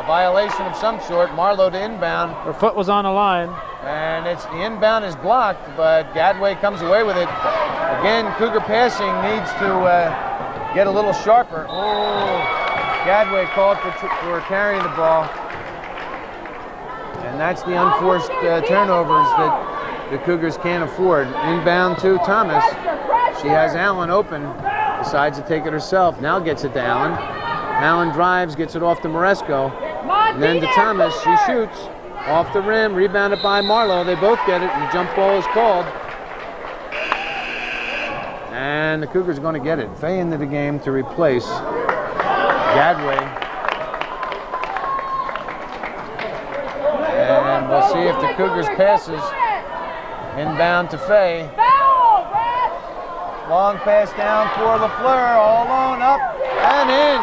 violation of some sort. Marlowe to inbound. Her foot was on the line. And the inbound is blocked, but Gadway comes away with it. Again, Cougar passing needs to get a little sharper. Oh, Gadway called for carrying the ball. And that's the unforced turnovers that the Cougars can't afford. Inbound to Thomas. She has Allen open. Decides to take it herself. Now gets it to Allen. Allen drives, gets it off to Moresco. And then to Thomas. She shoots off the rim, rebounded by Marlowe. They both get it, and the jump ball is called. And the Cougars are going to get it. Fay into the game to replace Gadway. And we'll see if the Cougars passes. Inbound to Fay. Long pass down for LaFleur, all alone, up and in.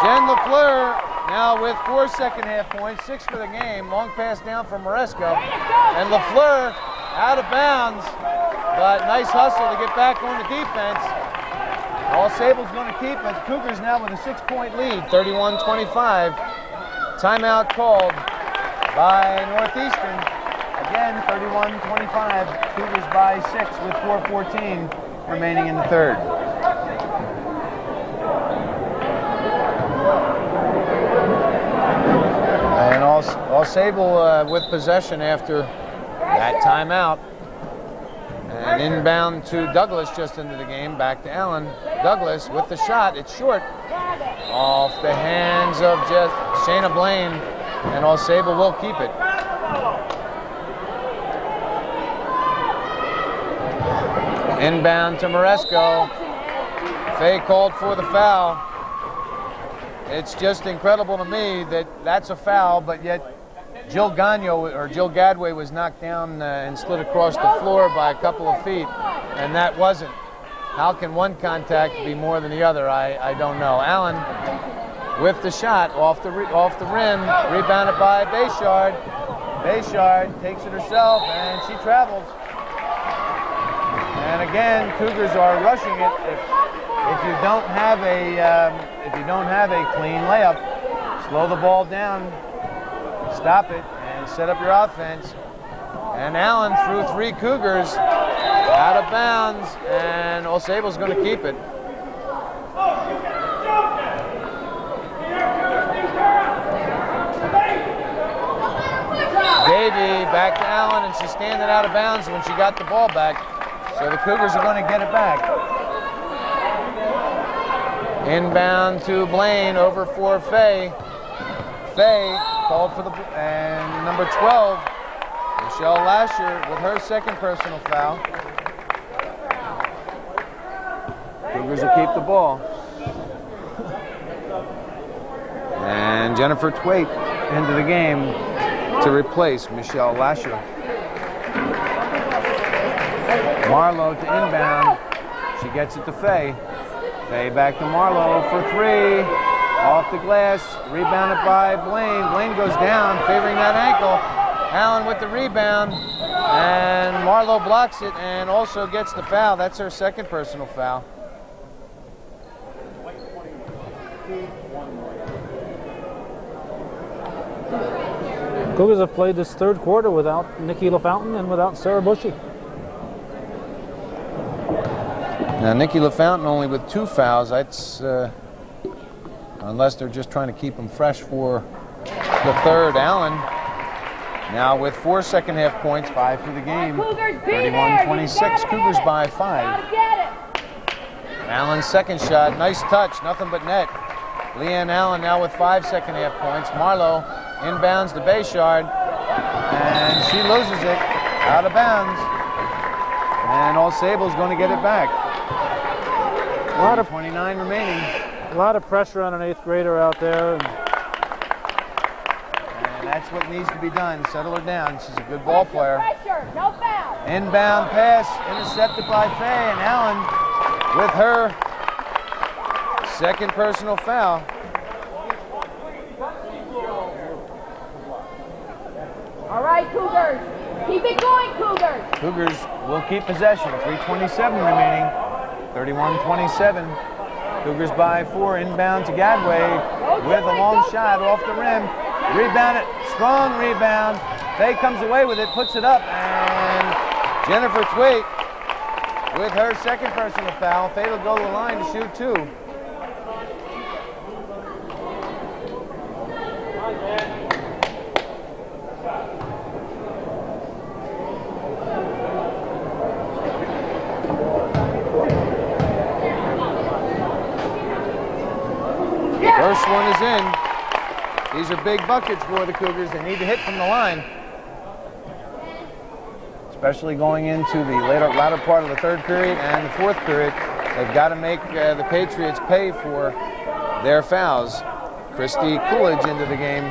Jen LaFleur now with 4 second-half points, 6 for the game. Long pass down for Moresco. And LaFleur out of bounds, but nice hustle to get back on the defense. AuSable's going to keep it. Cougars now with a 6-point lead, 31-25. Timeout called by Northeastern. Again, 31-25. Cougars by 6 with 4:14 remaining in the third. And AuSable with possession after that timeout. And inbound to Douglas just into the game. Back to Allen. Douglas with the shot. It's short. Off the hands of Shayna Blaine. And AuSable will keep it. Inbound to Moresco. Fay called for the foul. It's just incredible to me that that's a foul, but yet Jill Gadway was knocked down and slid across the floor by a couple of feet, and that wasn't. How can one contact be more than the other? I don't know. Allen with the shot off the rim, rebounded by Bayshard. Bayshard takes it herself, and she travels. And again, Cougars are rushing it. If you don't have a clean layup, slow the ball down, stop it, and set up your offense. And Allen threw 3 Cougars out of bounds, and AuSable's going to keep it. Davy back to Allen, and she's standing out of bounds when she got the ball back. So the Cougars are going to get it back. Inbound to Blaine, over for Fay. Fay called for and number 12, Michelle Lasher with her second personal foul. Cougars will keep the ball. And Jennifer Twait into the game to replace Michelle Lasher. Marlowe to inbound. She gets it to Fay. Fay back to Marlowe for 3. Off the glass. Rebounded by Blaine. Blaine goes down, favoring that ankle. Allen with the rebound. And Marlowe blocks it and also gets the foul. That's her second personal foul. Cougars have played this third quarter without Nikki LaFountain and without Sarah Bushy. Now Nikki LaFountain only with 2 fouls. That's unless they're just trying to keep them fresh for the third. Allen now with 4 second half points, 5 for the game. 31-26. Cougars by 5. Allen's second shot, nice touch, nothing but net. Leanne Allen now with 5 second half points. Marlowe inbounds to Bayshard, and she loses it out of bounds. And AuSable's going to get it back. A lot of 29 remaining. A lot of pressure on an 8th grader out there. And that's what needs to be done. Settle her down. She's a good ball player. No foul. Inbound pass intercepted by Fay, and Allen with her second personal foul. All right, Cougars. Keep it going, Cougars. Cougars will keep possession. 3:27 remaining. 31-27. Cougars by 4. Inbound to Gadway with a long shot off the rim. Rebound it. Strong rebound. Fay comes away with it, puts it up, and Jennifer Twait with her second personal foul. Fay will go to the line to shoot 2. First one is in. These are big buckets for the Cougars. They need to hit from the line. Especially going into the latter part of the third period and the fourth period. They've got to make the Patriots pay for their fouls. Christy Coolidge into the game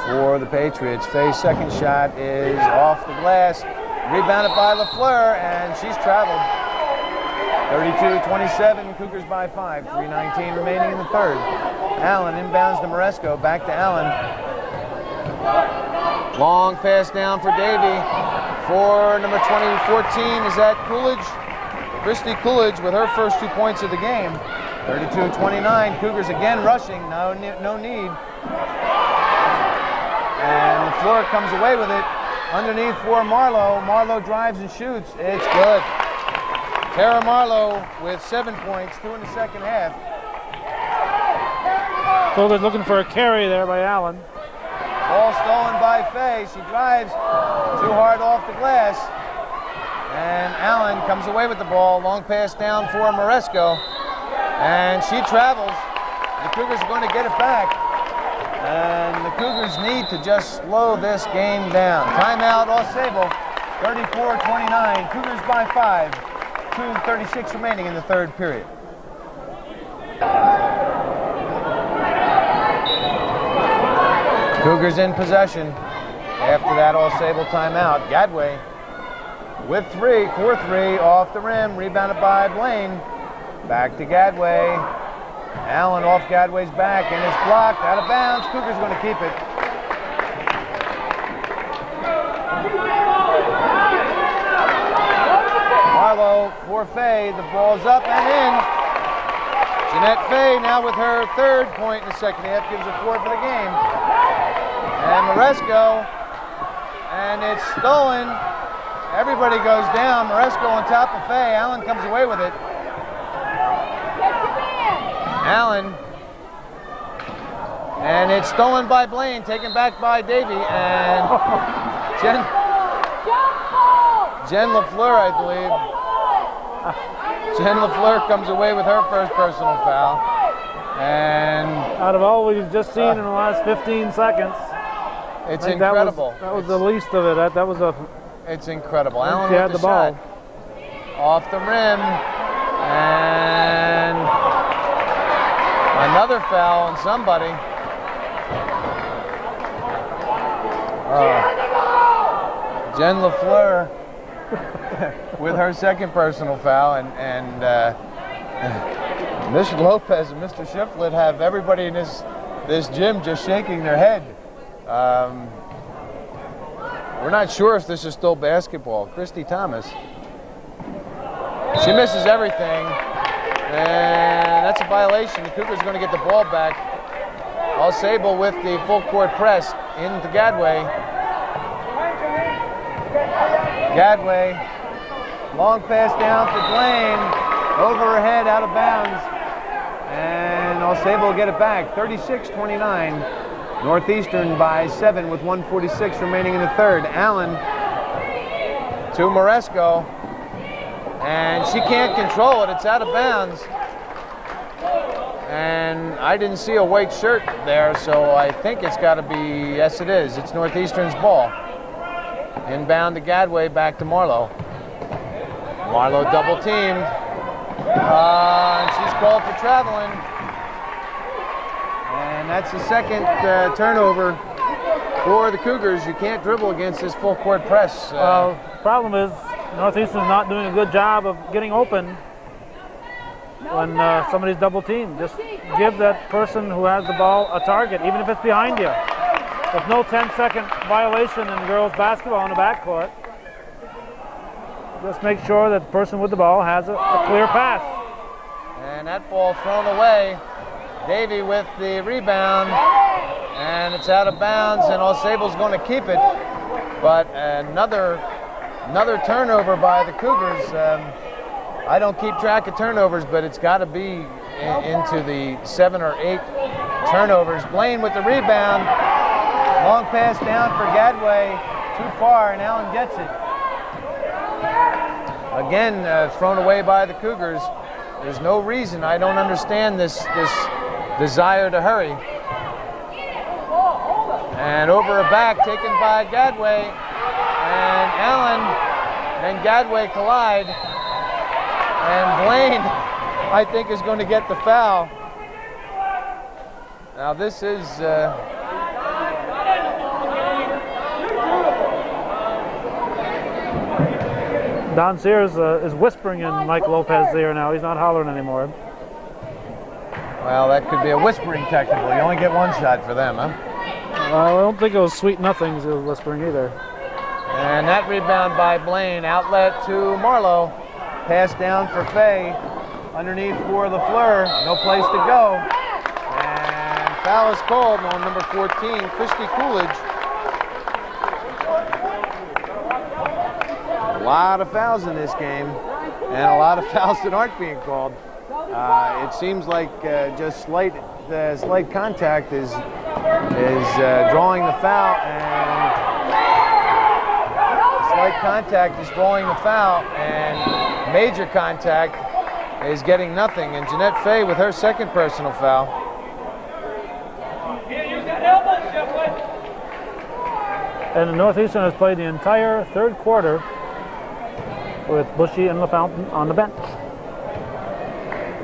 for the Patriots. Fay's second shot is off the glass. Rebounded by LaFleur, and she's traveled. 32-27, Cougars by 5. 3:19 remaining in the third. Allen inbounds to Moresco, back to Allen. Long pass down for Davy. For number 14, is that Coolidge? Christy Coolidge with her first 2 points of the game. 32-29, Cougars again rushing, no need. And LaFleur comes away with it. Underneath for Marlowe. Marlowe drives and shoots. It's good. Tara Marlowe with 7 points, 2 in the second half. Cougars looking for a carry there by Allen. Ball stolen by Fay. She drives too hard off the glass. And Allen comes away with the ball. Long pass down for Moresco. And she travels. The Cougars are going to get it back. And the Cougars need to just slow this game down. Timeout, AuSable. 34-29. Cougars by 5. 2:36 remaining in the third period. Cougars in possession after that AuSable timeout. Gadway with 4-3 off the rim, rebounded by Blaine. Back to Gadway. Allen off Gadway's back and it's blocked, out of bounds. Cougars going to keep it. Marlowe for Fay, the ball's up and in. Jeanette Fay now with her 3rd point in the second half, gives her 4 for the game. And Moresco, and it's stolen. Everybody goes down. Moresco on top of Fay. Allen comes away with it. Allen, and it's stolen by Blaine, taken back by Davey, and Jen LaFleur, I believe. Jen LaFleur comes away with her first personal foul. And out of all we've just seen in the last 15 seconds, it's incredible. That was the least of it. That was a. It's incredible. Allen had with the ball shot. Off the rim, and another foul on somebody. Jen LaFleur with her 2nd personal foul, and Mr. Lopez and Mr. Shiflett have everybody in this gym just shaking their head. We're not sure if this is still basketball. Christy Thomas. She misses everything, and that's a violation. The Cougars are going to get the ball back. AuSable with the full court press into Gadway. Gadway, long pass down to Blaine, over her head, out of bounds, and AuSable will get it back, 36-29. Northeastern by 7 with 1:46 remaining in the 3rd. Allen to Moresco, and she can't control it. It's out of bounds. And I didn't see a white shirt there, so I think it's got to be, yes it is, it's Northeastern's ball. Inbound to Gadway, back to Marlowe. Marlowe double teamed. And she's called for traveling. And that's the 2nd turnover for the Cougars. You can't dribble against this full court press. Problem is, Northeastern's not doing a good job of getting open when somebody's double teamed. Just give that person who has the ball a target, even if it's behind you. There's no 10-second violation in girls basketball in the backcourt. Just make sure that the person with the ball has a clear pass. And that ball thrown away. Davey with the rebound, and it's out of bounds, and AuSable's going to keep it. But another turnover by the Cougars. I don't keep track of turnovers, but it's got to be into the 7 or 8 turnovers. Blaine with the rebound. Long pass down for Gadway. Too far, and Allen gets it. Again, thrown away by the Cougars. There's no reason. I don't understand this desire to hurry. And over her back, taken by Gadway. And Allen and Gadway collide. And Blaine, I think, is going to get the foul. Now this is... Don Sears is whispering in Mike Lopez's ear now. He's not hollering anymore. Well, that could be a whispering technical. You only get one shot for them, huh? I don't think it was Sweet Nothings he was whispering either. And that rebound by Blaine. Outlet to Marlowe. Pass down for Fay. Underneath for LaFleur. No place to go. And foul is called on number 14, Christy Coolidge. A lot of fouls in this game, and a lot of fouls that aren't being called. It seems like just slight contact is drawing the foul, and slight contact is drawing the foul, and major contact is getting nothing. And Jeanette Fay with her 2nd personal foul. And the Northeastern has played the entire 3rd quarter with Bushy and LaFountain on the bench.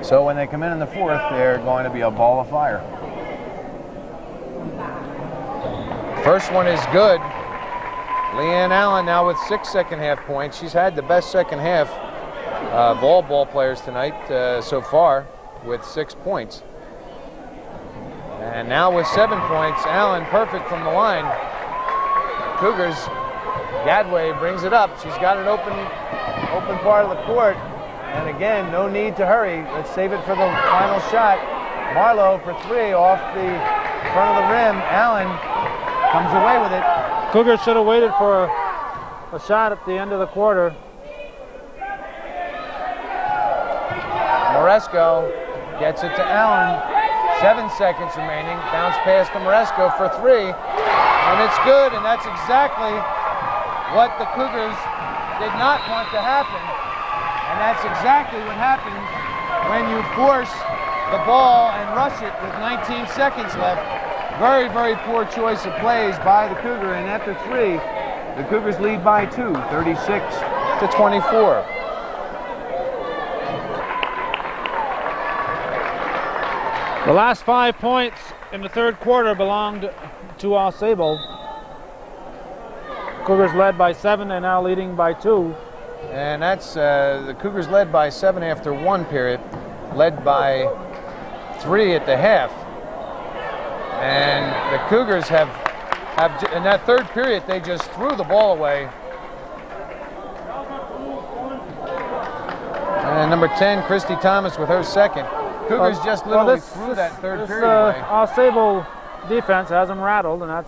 So when they come in the 4th, they're going to be a ball of fire. First one is good. Leanne Allen now with 6 second-half points. She's had the best second half of all ball players tonight so far with 6 points. And now with 7 points, Allen perfect from the line. Cougars, Gadway brings it up. She's got an open part of the court. And again, no need to hurry. Let's save it for the final shot. Marlowe for 3 off the front of the rim. Allen comes away with it. Cougars should have waited for a shot at the end of the quarter. Moresco gets it to Allen. 7 seconds remaining. Bounce pass to Moresco for 3. And it's good, and that's exactly what the Cougars did not want to happen. And that's exactly what happens when you force the ball and rush it with 19 seconds left. Very, very poor choice of plays by the Cougar, and after 3, the Cougars lead by 2, 36-24. The last 5 points in the third quarter belonged to AuSable. Cougars led by 7 and now leading by 2. And that's the Cougars led by 7 after 1 period, led by 3 at the half. And the Cougars have in that third period, they just threw the ball away. And number 10, Christy Thomas with her second. Cougars just literally threw that third period away. AuSable defense has them rattled, and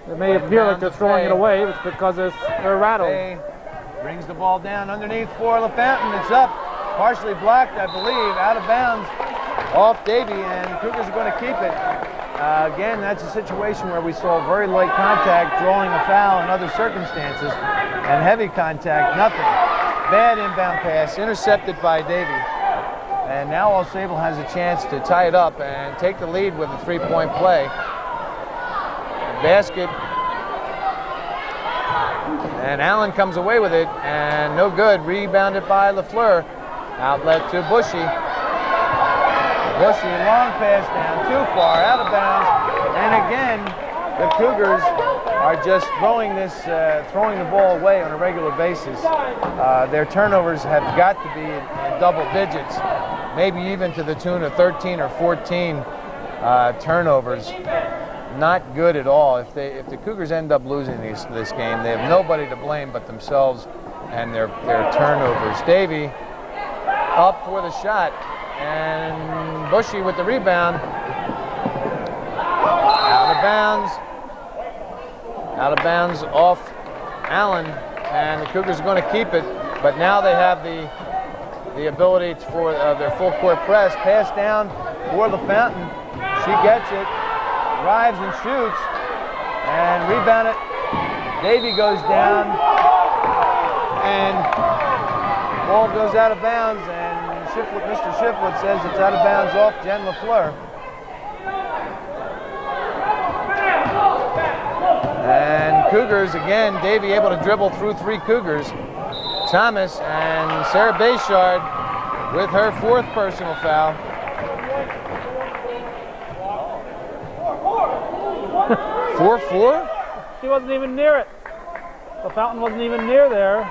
it may appear like they're throwing it away. It's because they're rattled. Fay brings the ball down underneath for LaFountain. It's up, partially blocked, I believe, out of bounds off Davy, and Cougars are going to keep it. Again, that's a situation where we saw very light contact, drawing a foul in other circumstances, and heavy contact, nothing. Bad inbound pass, intercepted by Davy. And now AuSable has a chance to tie it up and take the lead with a 3-point play. Basket. And Allen comes away with it, and no good. Rebounded by LaFleur. Outlet to Bushy. Bushy, long pass down, too far, out of bounds. And again, the Cougars are just throwing the ball away on a regular basis. Their turnovers have got to be in double digits, maybe even to the tune of 13 or 14 turnovers. Not good at all. If the Cougars end up losing this game, they have nobody to blame but themselves and their turnovers. Davy up for the shot, and Bushy with the rebound. Out of bounds off Allen, and the Cougars are going to keep it, but now they have the ability for their full court press. Pass down for LaFountain. She gets it, drives and shoots, and rebound it. Davy goes down, and ball goes out of bounds, and Mr. Shiflett says it's out of bounds off Jen LaFleur. And Cougars, again, Davy able to dribble through 3 Cougars. Thomas and Sarah Bayshard with her 4th personal foul. 4-4? She wasn't even near it. The fountain wasn't even near there.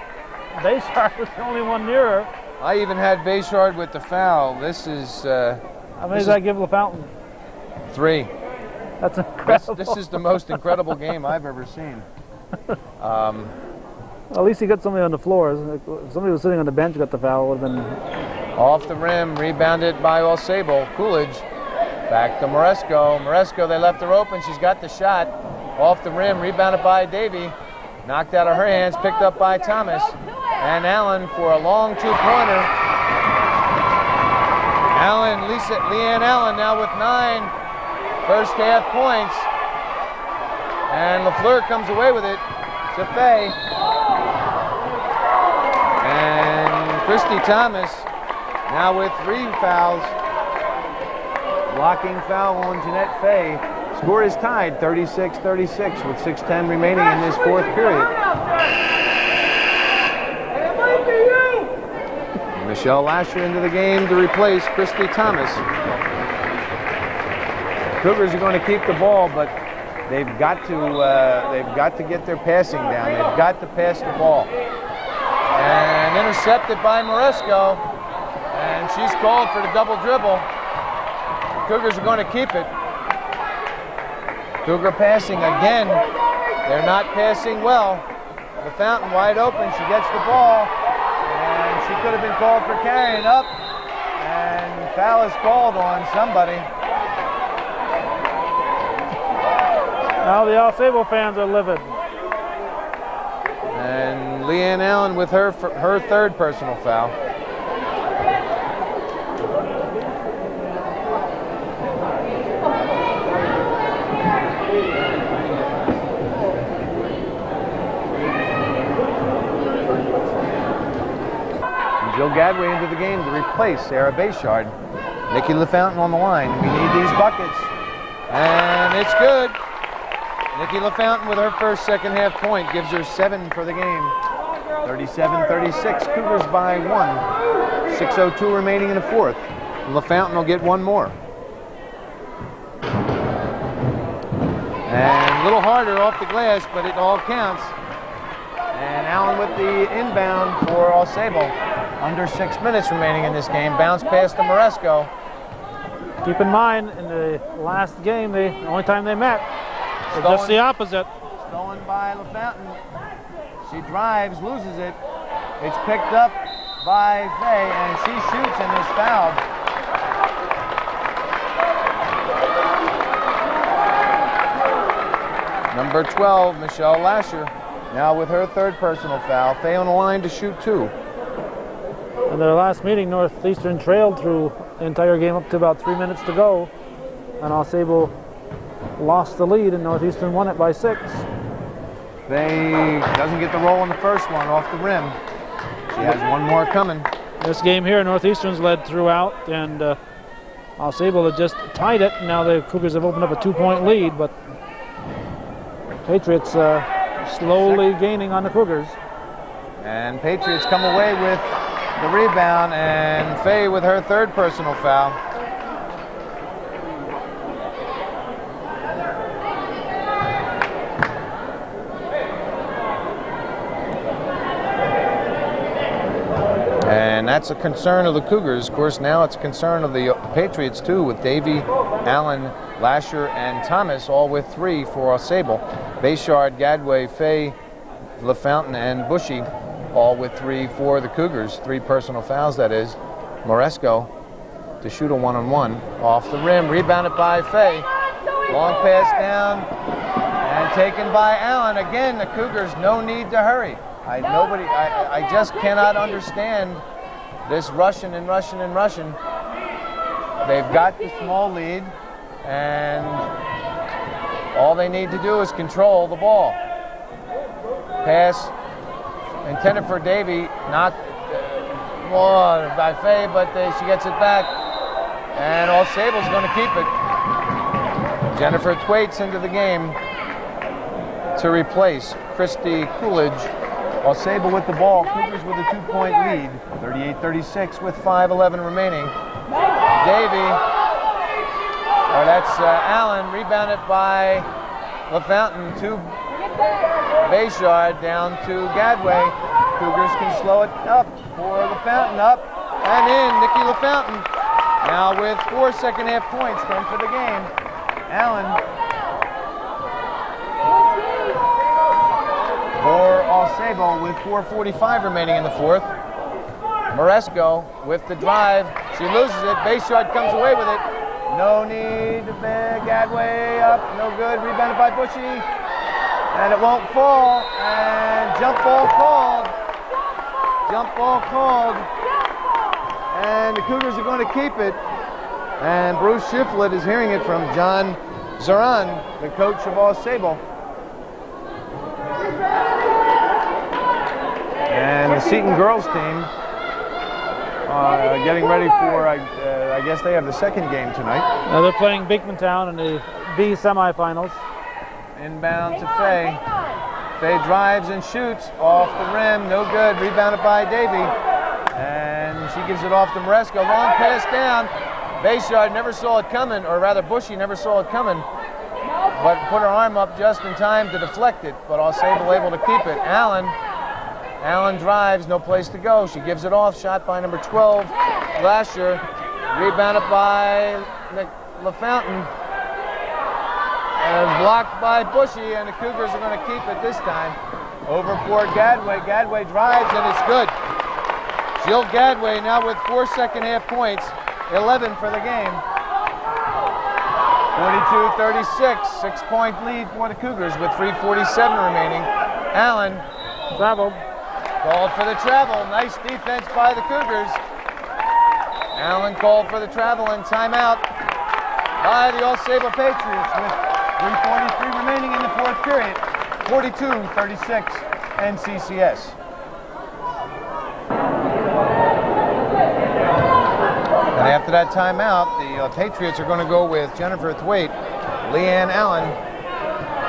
Bayshard was the only one near her. I even had Bayshard with the foul. This is... how many did I give LaFountain? 3. That's incredible. This is the most incredible game I've ever seen. At least he got somebody on the floor. If somebody was sitting on the bench got the foul, it would have been... Off the rim, rebounded by AuSable. Coolidge back to Moresco. Moresco, they left her open. She's got the shot. Off the rim, rebounded by Davy. Knocked out of her hands, picked up by Thomas. And Allen for a long 2-pointer. Leanne Allen now with 9 first half points. And LaFleur comes away with it to Fay. And Christy Thomas now with 3 fouls. Blocking foul on Jeanette Fay. Score is tied 36-36 with 6:10 remaining in this 4th period. Michelle Lasher into the game to replace Christy Thomas. Cougars are going to keep the ball, but They've got to get their passing down. They've got to pass the ball. And intercepted by Moresco. And she's called for the double dribble. The Cougars are going to keep it. Cougar passing again. They're not passing well. The Fountain wide open. She gets the ball. And she could have been called for carrying up. And foul is called on somebody. Now the AuSable fans are livid. And Leanne Allen with her third personal foul. Jill Gadway into the game to replace Sarah Bayshard. Nikki LaFountain on the line. We need these buckets. And it's good. Nikki LaFountain with her first second half point gives her 7 for the game. 37-36, Cougars by 1. 6:02 remaining in the fourth. LaFountain will get one more. And a little harder off the glass, but it all counts. And Allen with the inbound for AuSable. Under 6 minutes remaining in this game. Bounce pass to Moresco. Keep in mind, in the last game, the only time they met, was just the opposite. Stolen by LaFountain. She drives, loses it. It's picked up by Fay, and she shoots and is fouled. Number 12, Michelle Lasher, now with her third personal foul. Fay on the line to shoot 2. In their last meeting, Northeastern trailed through the entire game up to about 3 minutes to go, and AuSable lost the lead, and Northeastern won it by 6. Fay doesn't get the roll on the first one off the rim. She has one more coming. This game here, Northeastern's led throughout, and AuSable had just tied it. Now the Cougars have opened up a 2-point lead, but Patriots slowly gaining on the Cougars. And Patriots come away with the rebound, and Fay with her third personal foul. And that's a concern of the Cougars. Of course, now it's a concern of the Patriots too, with Davy, Allen, Lasher, and Thomas, all with 3 for AuSable. Bayshard, Gadway, Fay, LaFountain, and Bushy, all with 3 for the Cougars. 3 personal fouls, that is. Moresco to shoot a 1-on-1. Off the rim, rebounded by Fay. Long pass down, and taken by Allen. Again, the Cougars, no need to hurry. I just cannot understand this rushing and rushing and rushing. They've got the small lead, and all they need to do is control the ball. Pass intended for Davy, not by Fay, but she gets it back, and AuSable's going to keep it. Jennifer Thwaites into the game to replace Christy Coolidge. AuSable with the ball. Cougars with a 2-point lead. 38-36 with 5:11 remaining. Davy, or that's Allen, rebounded by LaFountain to Bayshard, down to Gadway. Cougars can slow it up for LaFountain, up and in. Nikki LaFountain now with 4 second half points, 10 for the game. Allen for AuSable with 4:45 remaining in the fourth. Moresco with the drive. She loses it. Bayshard comes away with it. No need. Gadway up. No good. Rebounded by Bushy. And it won't fall. And jump ball called. Jump ball called. And the Cougars are going to keep it. And Bruce Shiflett is hearing it from John Zaran, the coach of AuSable. And the Seton girls team getting ready for, I guess they have the second game tonight. Now they're playing Beekmantown in the B semifinals. Inbound to Fay. Fay drives and shoots off the rim, no good. Rebounded by Davy. And she gives it off to Moresco. Long pass down. Bayshard never saw it coming, or rather Bushy never saw it coming. but put her arm up just in time to deflect it, but AuSable able to keep it. Allen drives, no place to go. She gives it off, shot by number 12, Lasher. Rebounded by LaFountain. And blocked by Bushy, and the Cougars are going to keep it this time. Over for Gadway. Gadway drives, and it's good. Jill Gadway now with 4 second-half points, 11 for the game. 42-36, 6-point lead for the Cougars with 3:47 remaining. Allen Traveled. called for the travel. Nice defense by the Cougars. Allen called for the travel and timeout by the AuSable Patriots with 3:43 remaining in the fourth period. 42-36 NCCS. And after that timeout, the Patriots are going to go with Jennifer Thwaite, Leanne Allen,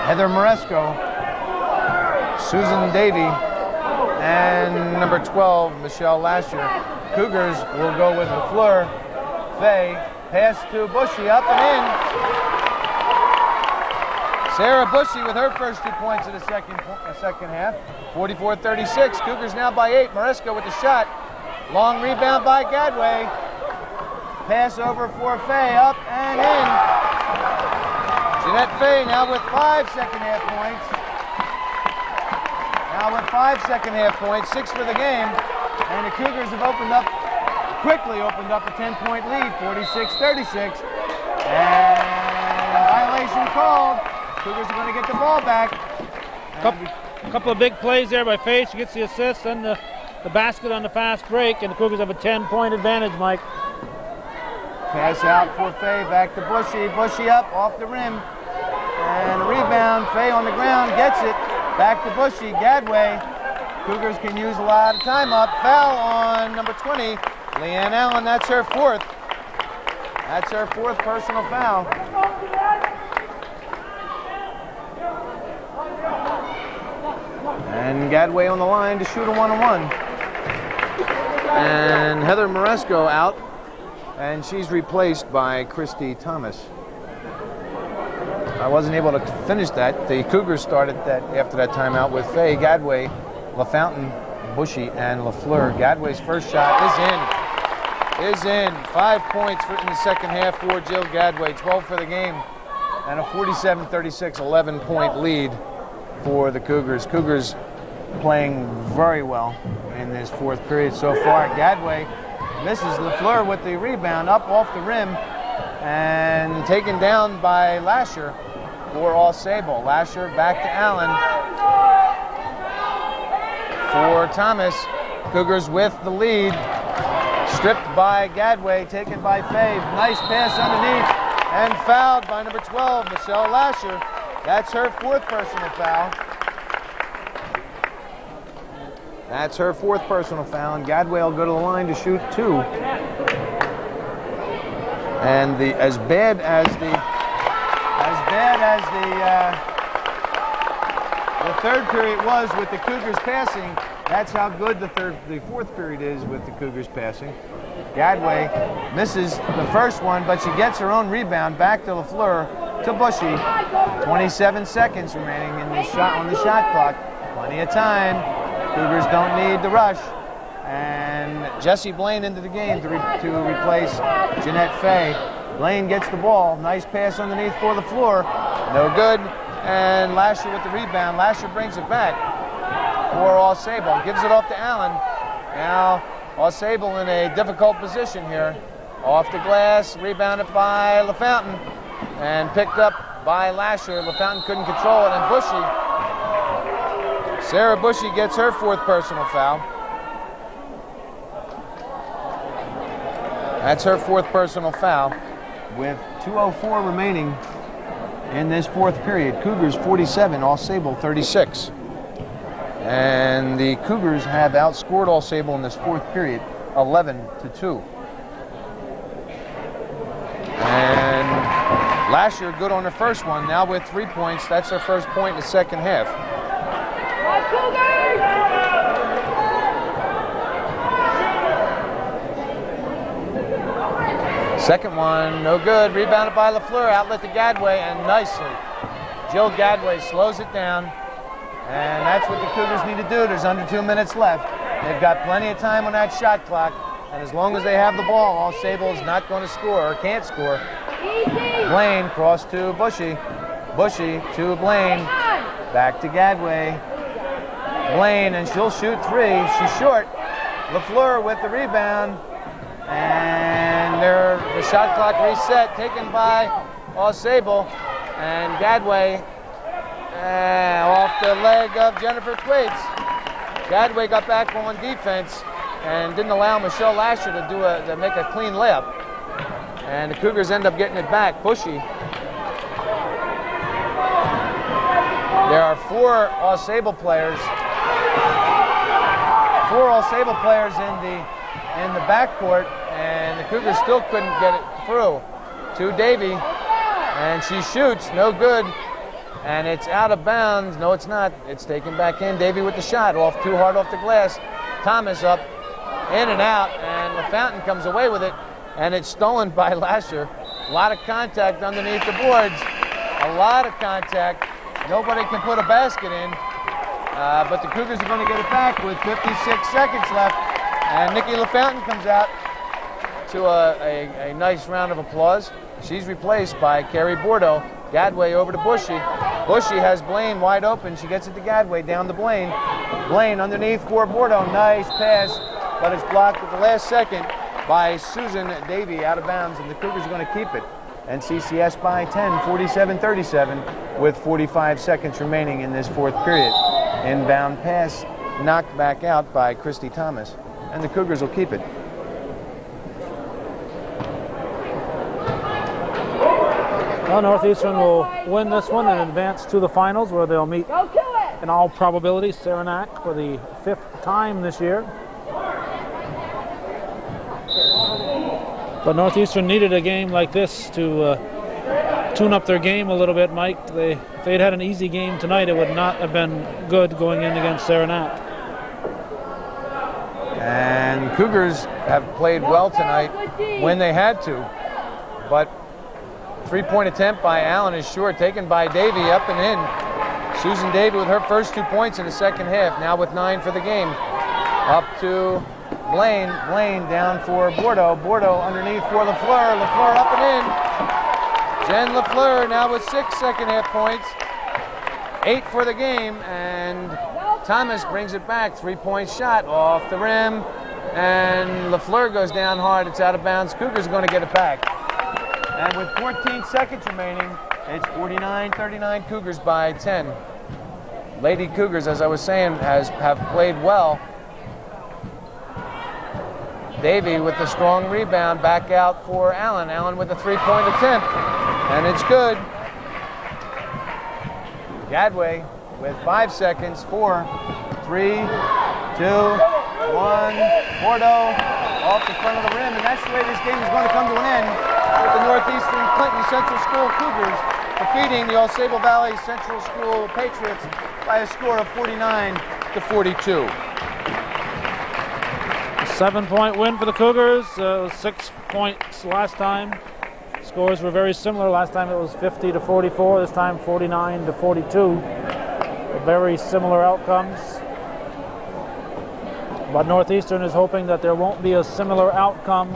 Heather Moresco, Susan Davey, and number 12, Michelle Lasher. Cougars will go with LaFleur, Fay, pass to Bushy, up and in. Sarah Bushy with her first 2 points of the second half. 44-36, Cougars now by 8. Moresco with the shot. Long rebound by Gadway. Pass over for Fay, up and in. Jeanette Fay now with 5 second-half points. Now with 5 second-half points, 6 for the game. And the Cougars have quickly opened up a 10-point lead, 46-36. And violation called. Cougars are going to get the ball back. Couple of big plays there by Fay. She gets the assist and the basket on the fast break, and the Cougars have a 10-point advantage, Mike. Pass out for Fay, back to Bushy. Bushy up, off the rim. And a rebound, Fay on the ground, gets it. Back to Bushy, Gadway. Cougars can use a lot of time up. Foul on number 20, Leanne Allen. That's her fourth. That's her fourth personal foul. And Gadway on the line to shoot a 1-on-1. And Heather Moresco out. And she's replaced by Christy Thomas. I wasn't able to finish that. The Cougars started that after that timeout with Fay, Gadway, LaFountain, Bushy, and LaFleur. Gadway's first shot is in. 5 points in the second half for Jill Gadway, 12 for the game, and a 47-36, 11-point lead for the Cougars. Cougars playing very well in this fourth period so far. Gadway misses. LaFleur with the rebound, up off the rim, and taken down by Lasher for AuSable. Lasher back to Allen for Thomas. Cougars with the lead. Stripped by Gadway, taken by Fay. Nice pass underneath, and fouled by number 12, Michelle Lasher. That's her fourth personal foul. That's her fourth personal foul, and Gadway will go to the line to shoot 2. And as bad as the third period was with the Cougars passing, that's how good the fourth period is with the Cougars passing. Gadway misses the first one, but she gets her own rebound back to LaFleur to Bushy. 27 seconds remaining on the shot clock. Plenty of time. Cougars don't need the rush. And Jessie Blaine into the game to replace Jeanette Fay. Blaine gets the ball. Nice pass underneath for LaFleur. No good. And Lasher with the rebound. Lasher brings it back for AuSable. Gives it off to Allen. Now AuSable in a difficult position here. Off the glass. Rebounded by LaFountain. And picked up by Lasher. LaFountain couldn't control it. And Bushy. Sarah Bushy gets her fourth personal foul. That's her fourth personal foul with 2:04 remaining in this fourth period. Cougars 47, AuSable 36. And the Cougars have outscored AuSable in this fourth period 11-2. And Lasher good on her first one, now with 3 points. That's her first point in the second half. Second one, no good. Rebounded by LaFleur, outlet to Gadway, and Jill Gadway slows it down, and that's what the Cougars need to do. There's under 2 minutes left. They've got plenty of time on that shot clock, and as long as they have the ball, AuSable is not going to score or can't score. Blaine cross to Bushy. Bushy to Blaine. Back to Gadway. Blaine, and she'll shoot three. She's short. LaFleur with the rebound. And the shot clock reset, taken by AuSable. And Gadway off the leg of Jennifer Thwaites. Gadway got back on defense and didn't allow Michelle Lasher to make a clean layup. And the Cougars end up getting it back. Bushy. There are four AuSable players in the backcourt, and the Cougars still couldn't get it through to Davy, and she shoots, no good, and it's out of bounds. No, it's not. It's taken back in. Davy with the shot, off too hard off the glass. Thomas up, in and out, and LaFountain comes away with it, and it's stolen by Lasher. A lot of contact underneath the boards. A lot of contact. Nobody can put a basket in, but the Cougars are going to get it back with 56 seconds left. And Nikki LaFountain comes out to a nice round of applause. She's replaced by Carrie Bordeaux. Gadway over to Bushy. Bushy has Blaine wide open. She gets it to Gadway, down to Blaine. Blaine underneath for Bordeaux. Nice pass, but it's blocked at the last second by Susan Davy, out of bounds, and the Cougars are going to keep it. NCCS by 10, 47-37, with 45 seconds remaining in this fourth period. Inbound pass knocked back out by Christy Thomas, and the Cougars will keep it. Well, Northeastern will win this one and advance to the finals, where they'll meet, in all probability, Saranac for the 5th time this year. But Northeastern needed a game like this to tune up their game a little bit, Mike. If they'd had an easy game tonight, it would not have been good going in against Saranac. And Cougars have played well tonight when they had to, but three-point attempt by Allen is short, taken by Davy, up and in. Susan Davy with her first 2 points in the second half, now with 9 for the game. Up to Blaine. Blaine down for Bordeaux. Bordeaux underneath for LaFleur. LaFleur up and in. Jen LaFleur now with 6 second-half points. 8 for the game, and Thomas brings it back. 3-point shot off the rim, and LaFleur goes down hard. It's out of bounds. Cougars are going to get it back. And with 14 seconds remaining, it's 49-39 Cougars by 10. Lady Cougars, as I was saying, have played well. Davy with the strong rebound, back out for Allen. Allen with a 3-point attempt, and it's good. Gadway with 5 seconds. 4, 3, 2, 1. Bordeaux off the front of the rim, and that's the way this game is going to come to an end, with the Northeastern Clinton Central School Cougars defeating the AuSable Valley Central School Patriots by a score of 49-42. 7-point win for the Cougars, 6 points last time. Scores were very similar. Last time it was 50-44, this time 49-42. Very similar outcomes. But Northeastern is hoping that there won't be a similar outcome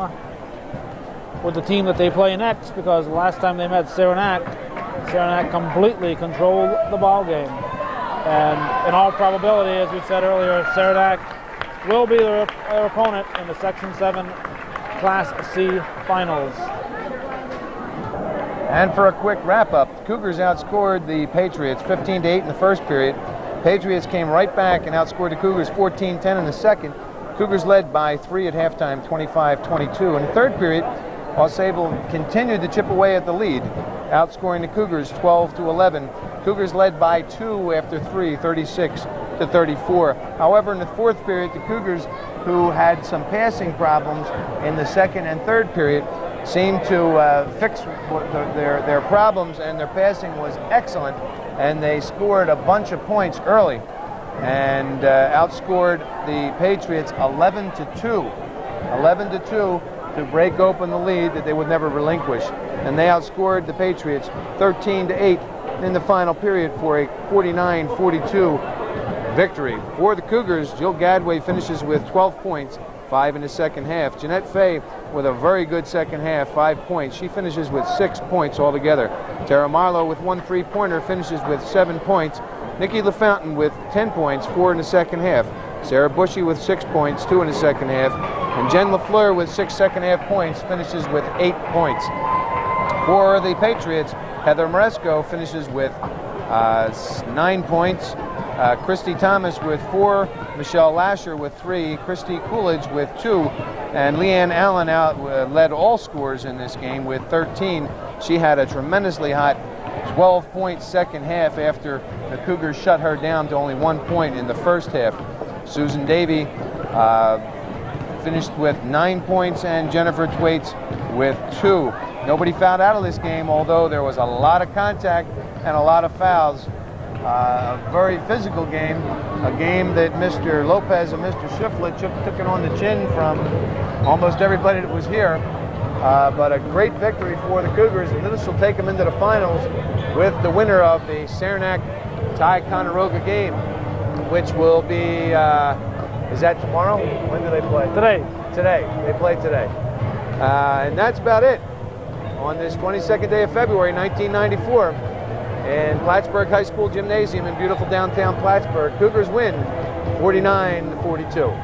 with the team that they play next, because last time they met Saranac completely controlled the ball game. And in all probability, as we said earlier, Saranac will be their opponent in the Section 7 Class C finals. And for a quick wrap-up, the Cougars outscored the Patriots 15-8 in the first period. Patriots came right back and outscored the Cougars 14-10 in the second. Cougars led by 3 at halftime, 25-22. In the third period, AuSable continued to chip away at the lead, outscoring the Cougars 12-11. Cougars led by 2 after 3, 36-34. However, in the fourth period, the Cougars, who had some passing problems in the second and third period, seemed to fix their problems, and their passing was excellent, and they scored a bunch of points early and outscored the Patriots 11-2. 11-2 to break open the lead that they would never relinquish. And they outscored the Patriots 13-8 in the final period for a 49-42 victory. For the Cougars, Jill Gadway finishes with 12 points, 5 in the second half. Jeanette Fay with a very good second half, 5 points. She finishes with 6 points altogether. Tara Marlowe with 1 3-pointer finishes with 7 points. Nikki LaFountain with 10 points, 4 in the second half. Sarah Bushy with 6 points, 2 in the second half. And Jen LaFleur with 6 second-half points finishes with 8 points. For the Patriots, Heather Moresco finishes with 9 points. Christy Thomas with 4, Michelle Lasher with 3, Christy Coolidge with 2, and Leanne Allen led all scores in this game with 13. She had a tremendously hot 12-point second half after the Cougars shut her down to only 1 point in the first half. Susan Davey finished with 9 points, and Jennifer Thwaites with 2. Nobody fouled out of this game, although there was a lot of contact and a lot of fouls. A very physical game, a game that Mr. Lopez and Mr. Shiflett took it on the chin from almost everybody that was here. But a great victory for the Cougars, and this will take them into the finals with the winner of the Saranac-Ticonderoga game, which will be, is that tomorrow? When do they play? Today. Today. They play today. And that's about it on this 22nd day of February, 1994. In Plattsburgh High School Gymnasium in beautiful downtown Plattsburgh. Cougars win 49-42.